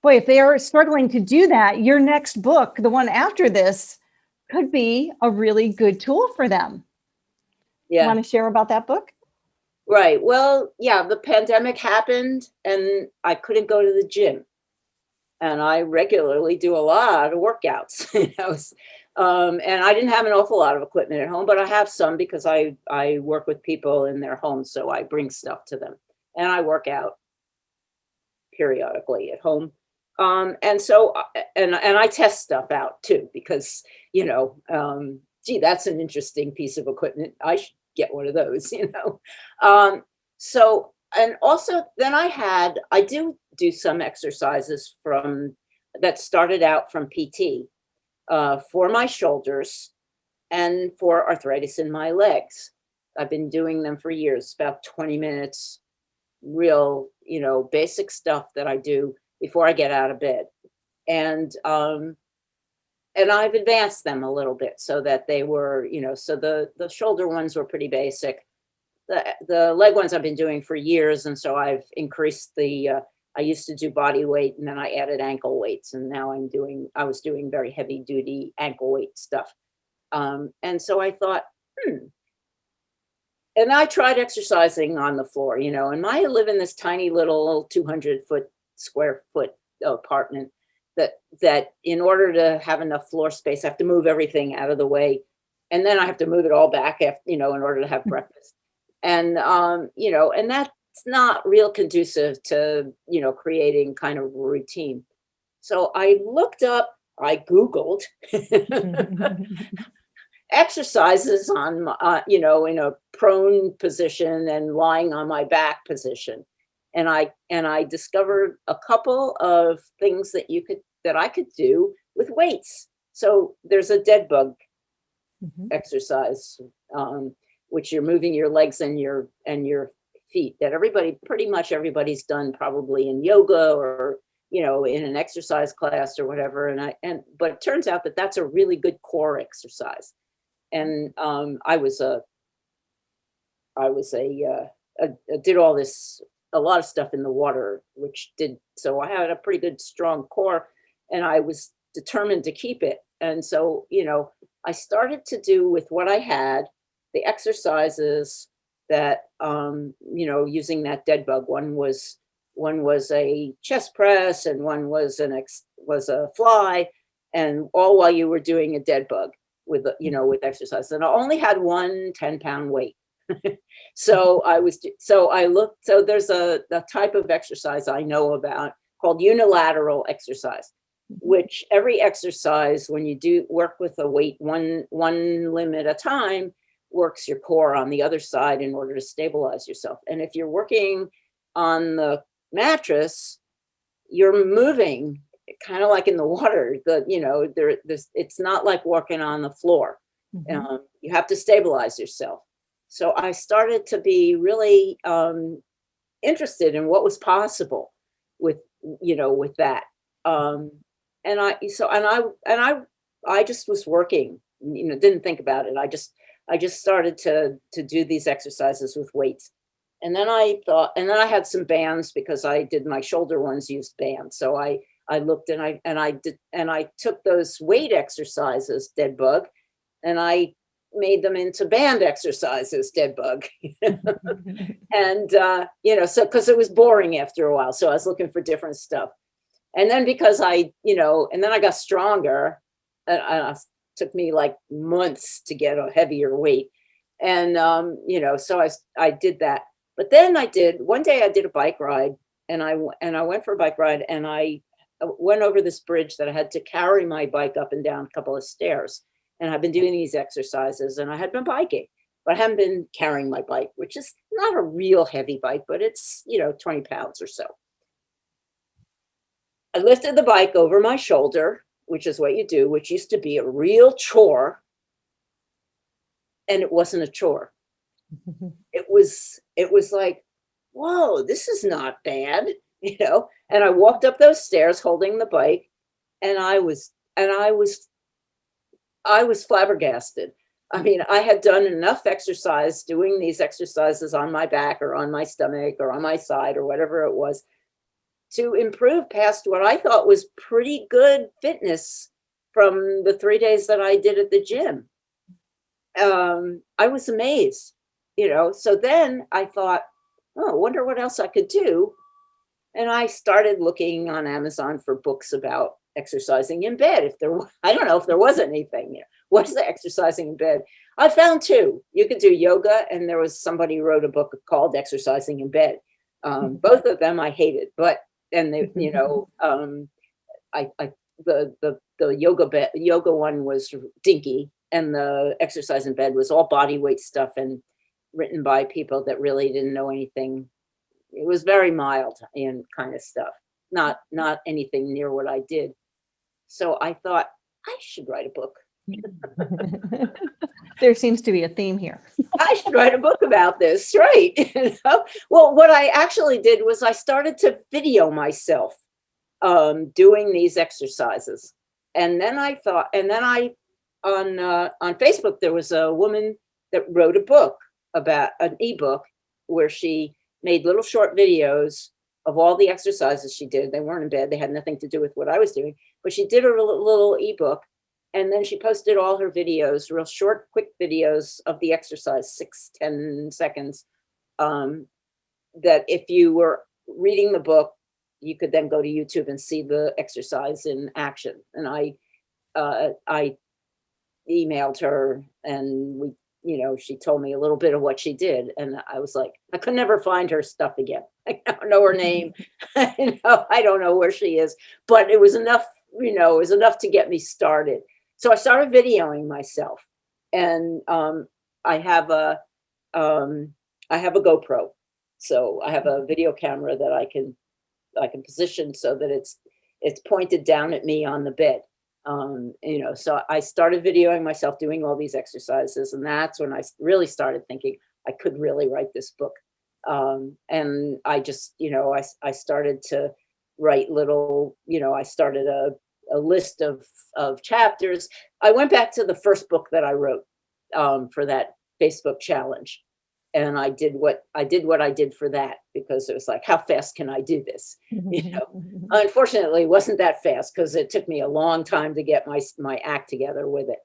boy, if they are struggling to do that, your next book, the one after this, could be a really good tool for them. yeah. Want to share about that book? Right. Well, yeah, the pandemic happened and I couldn't go to the gym. And I regularly do a lot of workouts. And I didn't have an awful lot of equipment at home, but I have some because I work with people in their homes, so I bring stuff to them. And I work out periodically at home. And so and I test stuff out too, because gee, that's an interesting piece of equipment. I should get one of those. So, and also then I do some exercises from that started out from PT, for my shoulders and for arthritis in my legs. I've been doing them for years, about 20 minutes, real, basic stuff that I do before I get out of bed. And I've advanced them a little bit so that they were, so the shoulder ones were pretty basic. The leg ones I've been doing for years, and so I've increased the I used to do body weight, and then I added ankle weights, and now I was doing very heavy duty ankle weight stuff. And so I thought, and I tried exercising on the floor, and I live in this tiny little 200 square foot apartment that in order to have enough floor space, I have to move everything out of the way. And then I have to move it all back after, in order to have breakfast. And that's not real conducive to, creating kind of routine. So I looked up, I Googled, exercises on, in a prone position and lying on my back position. And I discovered a couple of things that I could do with weights. So there's a dead bug Mhm. exercise, which you're moving your legs and your feet, that pretty much everybody's done, probably in yoga or in an exercise class or whatever. But it turns out that that's a really good core exercise. And I did all this, a lot of stuff in the water, so I had a pretty good strong core, and I was determined to keep it. And so, I started to do with what I had, the exercises that, using that dead bug. One was a chest press, and one was a fly, and all while you were doing a dead bug with exercise. And I only had one 10-pound weight. So there's the type of exercise I know about called unilateral exercise, which every exercise, when you do work with a weight, one limb at a time, works your core on the other side in order to stabilize yourself. And if you're working on the mattress, you're moving kind of like in the water. It's not like walking on the floor. Mhm. You have to stabilize yourself. So I started to be really interested in what was possible with with that. Um, and I just was working. Didn't think about it. I just started to do these exercises with weights. And then I had some bands, because I did my shoulder ones used bands. So I looked, and I took those weight exercises, dead bug, and I made them into band exercises, dead bug. And so, because it was boring after a while, so I was looking for different stuff. And then, because and then I got stronger, and it took me like months to get a heavier weight. And so I did that. But then one day I did a bike ride, and I went for a bike ride, and I went over this bridge that I had to carry my bike up and down a couple of stairs. And I've been doing these exercises, and I had been biking, but I haven't been carrying my bike, which is not a real heavy bike, but it's 20 pounds or so. I lifted the bike over my shoulder, which is what you do, which used to be a real chore, and it wasn't a chore. It was like, whoa, this is not bad, And I walked up those stairs holding the bike, and I was flabbergasted. I mean, I had done enough exercise doing these exercises on my back or on my stomach or on my side or whatever it was, to improve past what I thought was pretty good fitness from the 3 days that I did at the gym. I was amazed, So then I thought, oh, I wonder what else I could do. And I started looking on Amazon for books about exercising in bed. I don't know if there was anything. What's the exercising in bed? I found two. You could do yoga, and there was somebody who wrote a book called Exercising in Bed. Both of them I hated, I the yoga one was dinky, and the exercise in bed was all body weight stuff and written by people that really didn't know anything. It was very mild and kind of stuff, not anything near what I did. So I thought I should write a book. There seems to be a theme here. I should write a book about this, right? Well, what I actually did was I started to video myself doing these exercises. And then on Facebook, there was a woman that wrote a book, about an ebook, where she made little short videos of all the exercises she did. They weren't in bed. They had nothing to do with what I was doing, but she did a little ebook. And then she posted all her videos, real short, quick videos of the exercise, 6-10 seconds, that if you were reading the book, you could then go to YouTube and see the exercise in action. And I emailed her, and she told me a little bit of what she did. And I was like, I could never find her stuff again. I don't know her name. I don't know where she is, but it was enough, to get me started. So I started videoing myself. and I have a GoPro, so I have a video camera that I can position so that it's pointed down at me on the bed. So I started videoing myself doing all these exercises, and that's when I really started thinking I could really write this book. And I just, I started to write little, I started a list of chapters. I went back to the first book that I wrote for that Facebook challenge. And I did what I did for that, because it was like, how fast can I do this? Unfortunately, it wasn't that fast, because it took me a long time to get my act together with it.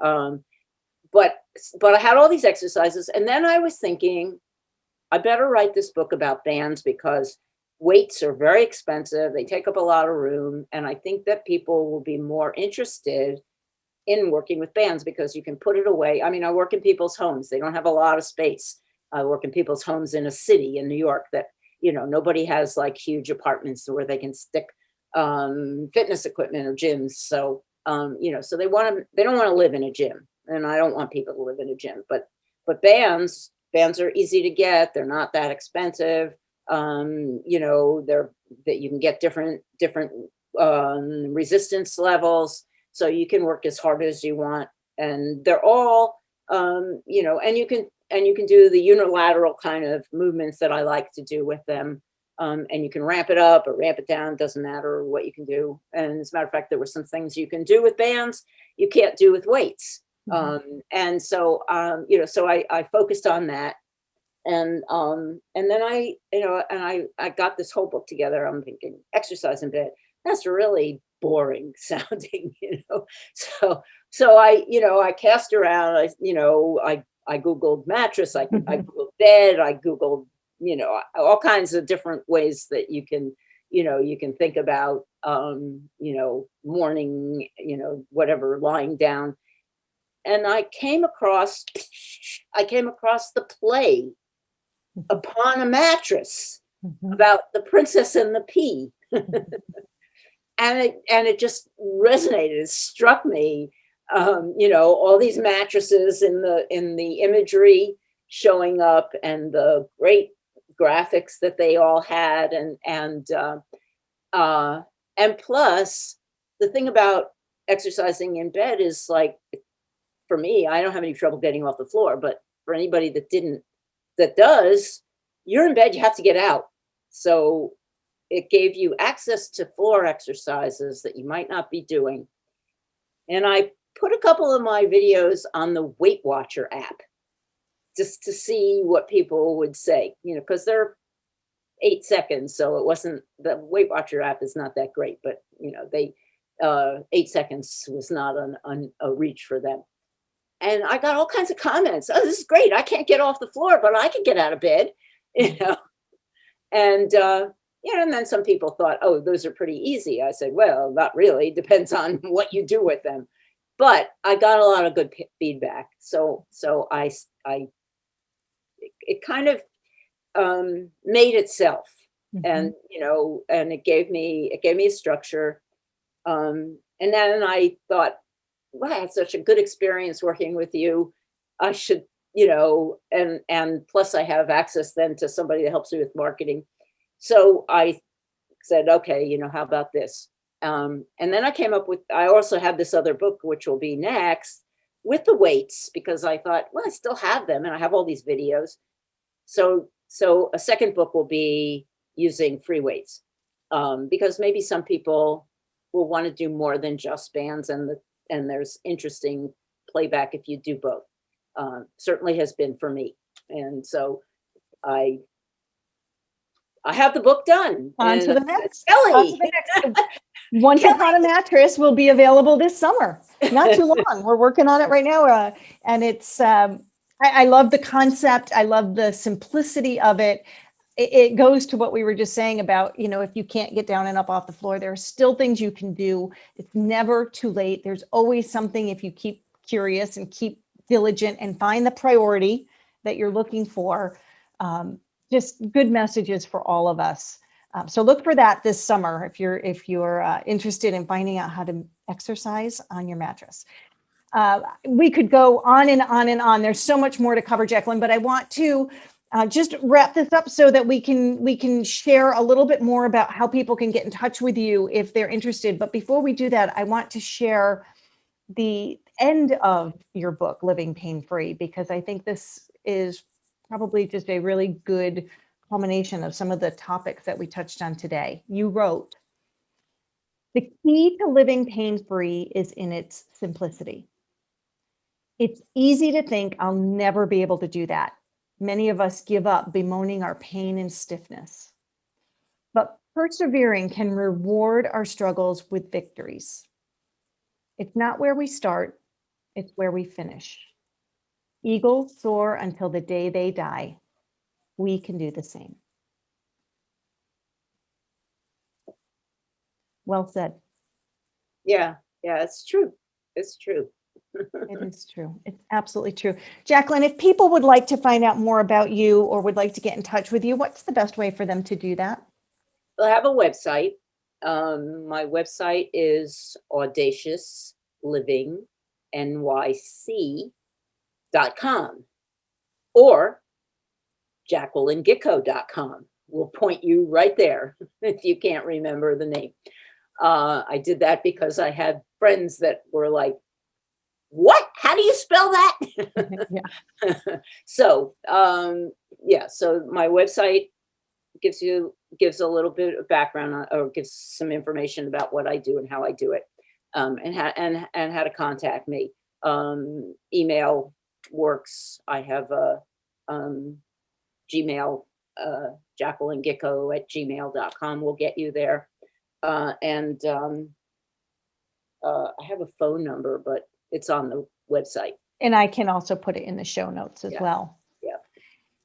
But I had all these exercises, and then I was thinking, I better write this book about bands, because weights are very expensive. They take up a lot of room. And I think that people will be more interested in working with bands, because you can put it away. I mean, I work in people's homes. They don't have a lot of space. I work in people's homes in a city in New York that, nobody has like huge apartments where they can stick fitness equipment or gyms. So, so they don't want to live in a gym, and I don't want people to live in a gym, but bands are easy to get. They're not that expensive. They're that you can get different resistance levels, so you can work as hard as you want, and they're all and you can do the unilateral kind of movements that I like to do with them, and you can ramp it up or ramp it down. Doesn't matter what you can do. And as a matter of fact, there were some things you can do with bands you can't do with weights. And so so I focused on that. And then I got this whole book together. I'm thinking, exercise in bed, that's really boring sounding, So I cast around. I Googled mattress. I Googled bed. I Googled all kinds of different ways that you can think about morning, whatever, lying down. And I came across the play Upon a Mattress about the Princess and the Pea. And it just resonated. It struck me, all these mattresses in the imagery showing up, and the great graphics that they all had, and plus the thing about exercising in bed is, like, for me, I don't have any trouble getting off the floor, but for anybody that does, you're in bed, you have to get out. So it gave you access to floor exercises that you might not be doing. And I put a couple of my videos on the Weight Watcher app, just to see what people would say, because they're 8 seconds. So it wasn't, the Weight Watcher app is not that great, but they 8 seconds was not a reach for them. And I got all kinds of comments. Oh, this is great. I can't get off the floor, but I can get out of bed, And, and then some people thought, oh, those are pretty easy. I said, well, not really. Depends on what you do with them. But I got a lot of good feedback. So it kind of made itself. And, and it gave me a structure. And then I thought, well, I had such a good experience working with you. I should, and plus I have access then to somebody that helps me with marketing. So I said, okay, how about this? And then I also have this other book, which will be next, with the weights, because I thought, well, I still have them and I have all these videos. So a second book will be using free weights, because maybe some people will want to do more than just bands, and there's interesting playback if you do both. Certainly has been for me. And so I have the book done. On to the next. Kelly. Once Upon a Mattress will be available this summer. Not too long. We're working on it right now. And it's, I love the concept. I love the simplicity of it. It goes to what we were just saying about, if you can't get down and up off the floor, there are still things you can do. It's never too late. There's always something, if you keep curious and keep diligent and find the priority that you're looking for. Just good messages for all of us. So look for that this summer if you're interested in finding out how to exercise on your mattress. We could go on and on and on. There's so much more to cover, Jacqueline, but I want to just wrap this up so that we can share a little bit more about how people can get in touch with you if they're interested. But before we do that, I want to share the end of your book, Living Pain Free, because I think this is probably just a really good culmination of some of the topics that we touched on today. You wrote, "The key to living pain free is in its simplicity. It's easy to think I'll never be able to do that. Many of us give up, bemoaning our pain and stiffness. But persevering can reward our struggles with victories. It's not where we start, it's where we finish. Eagles soar until the day they die. We can do the same." Well said. Yeah, it's true. It's true. It is true. It's absolutely true. Jacqueline, if people would like to find out more about you or would like to get in touch with you, what's the best way for them to do that? I have a website. My website is Audacious Living NYC.com or JacquelineGikow.com will point you right there if you can't remember the name. I did that because I had friends that were like, "What? How do you spell that?" Yeah. So, so my website gives a little bit of background or gives some information about what I do and how I do it, and how to contact me. Email works. I have a Gmail, Jacqueline Gikow at gmail.com will get you there. And I have a phone number, but it's on the website. And I can also put it in the show notes as Yeah. well. Yeah.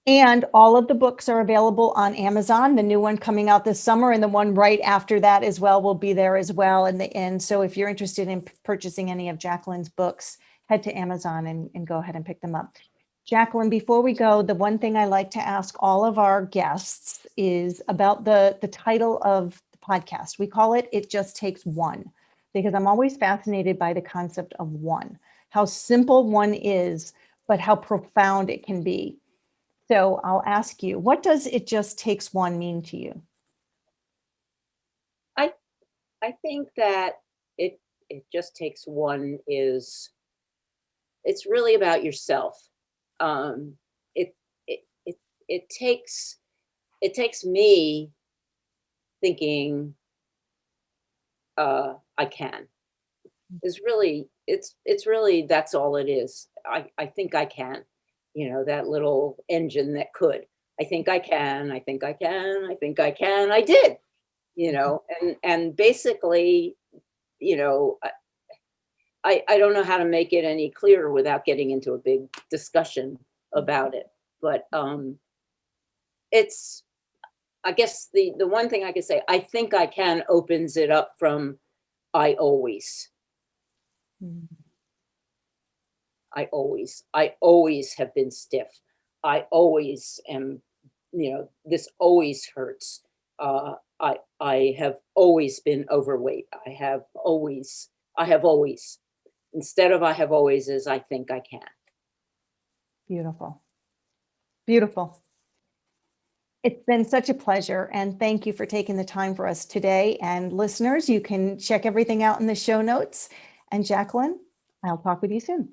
And all of the books are available on Amazon. The new one coming out this summer and the one right after that as well will be there as well. And so if you're interested in purchasing any of Jacqueline's books, head to Amazon and go ahead and pick them up. Jacqueline, before we go, the one thing I like to ask all of our guests is about the title of the podcast. We call it "It Just Takes One," because I'm always fascinated by the concept of one, how simple one is, but how profound it can be. So I'll ask you, what does "it just takes one" mean to you? I think that it just takes one it's really about yourself. Um, it it it it takes me thinking I can. Is really it's really that's all it is. I think I can. That little engine that could. I think I can. I think I can. I think I can. I did. And basically, you know, I don't know how to make it any clearer without getting into a big discussion about it. But it's I guess the one thing I could say, I think I can opens it up from I always. Mm. I always have been stiff. I always am, this always hurts. I have always been overweight. I have always, instead of I have always is I think I can. Beautiful. Beautiful. It's been such a pleasure. And thank you for taking the time for us today. And listeners, you can check everything out in the show notes. And Jacqueline, I'll talk with you soon.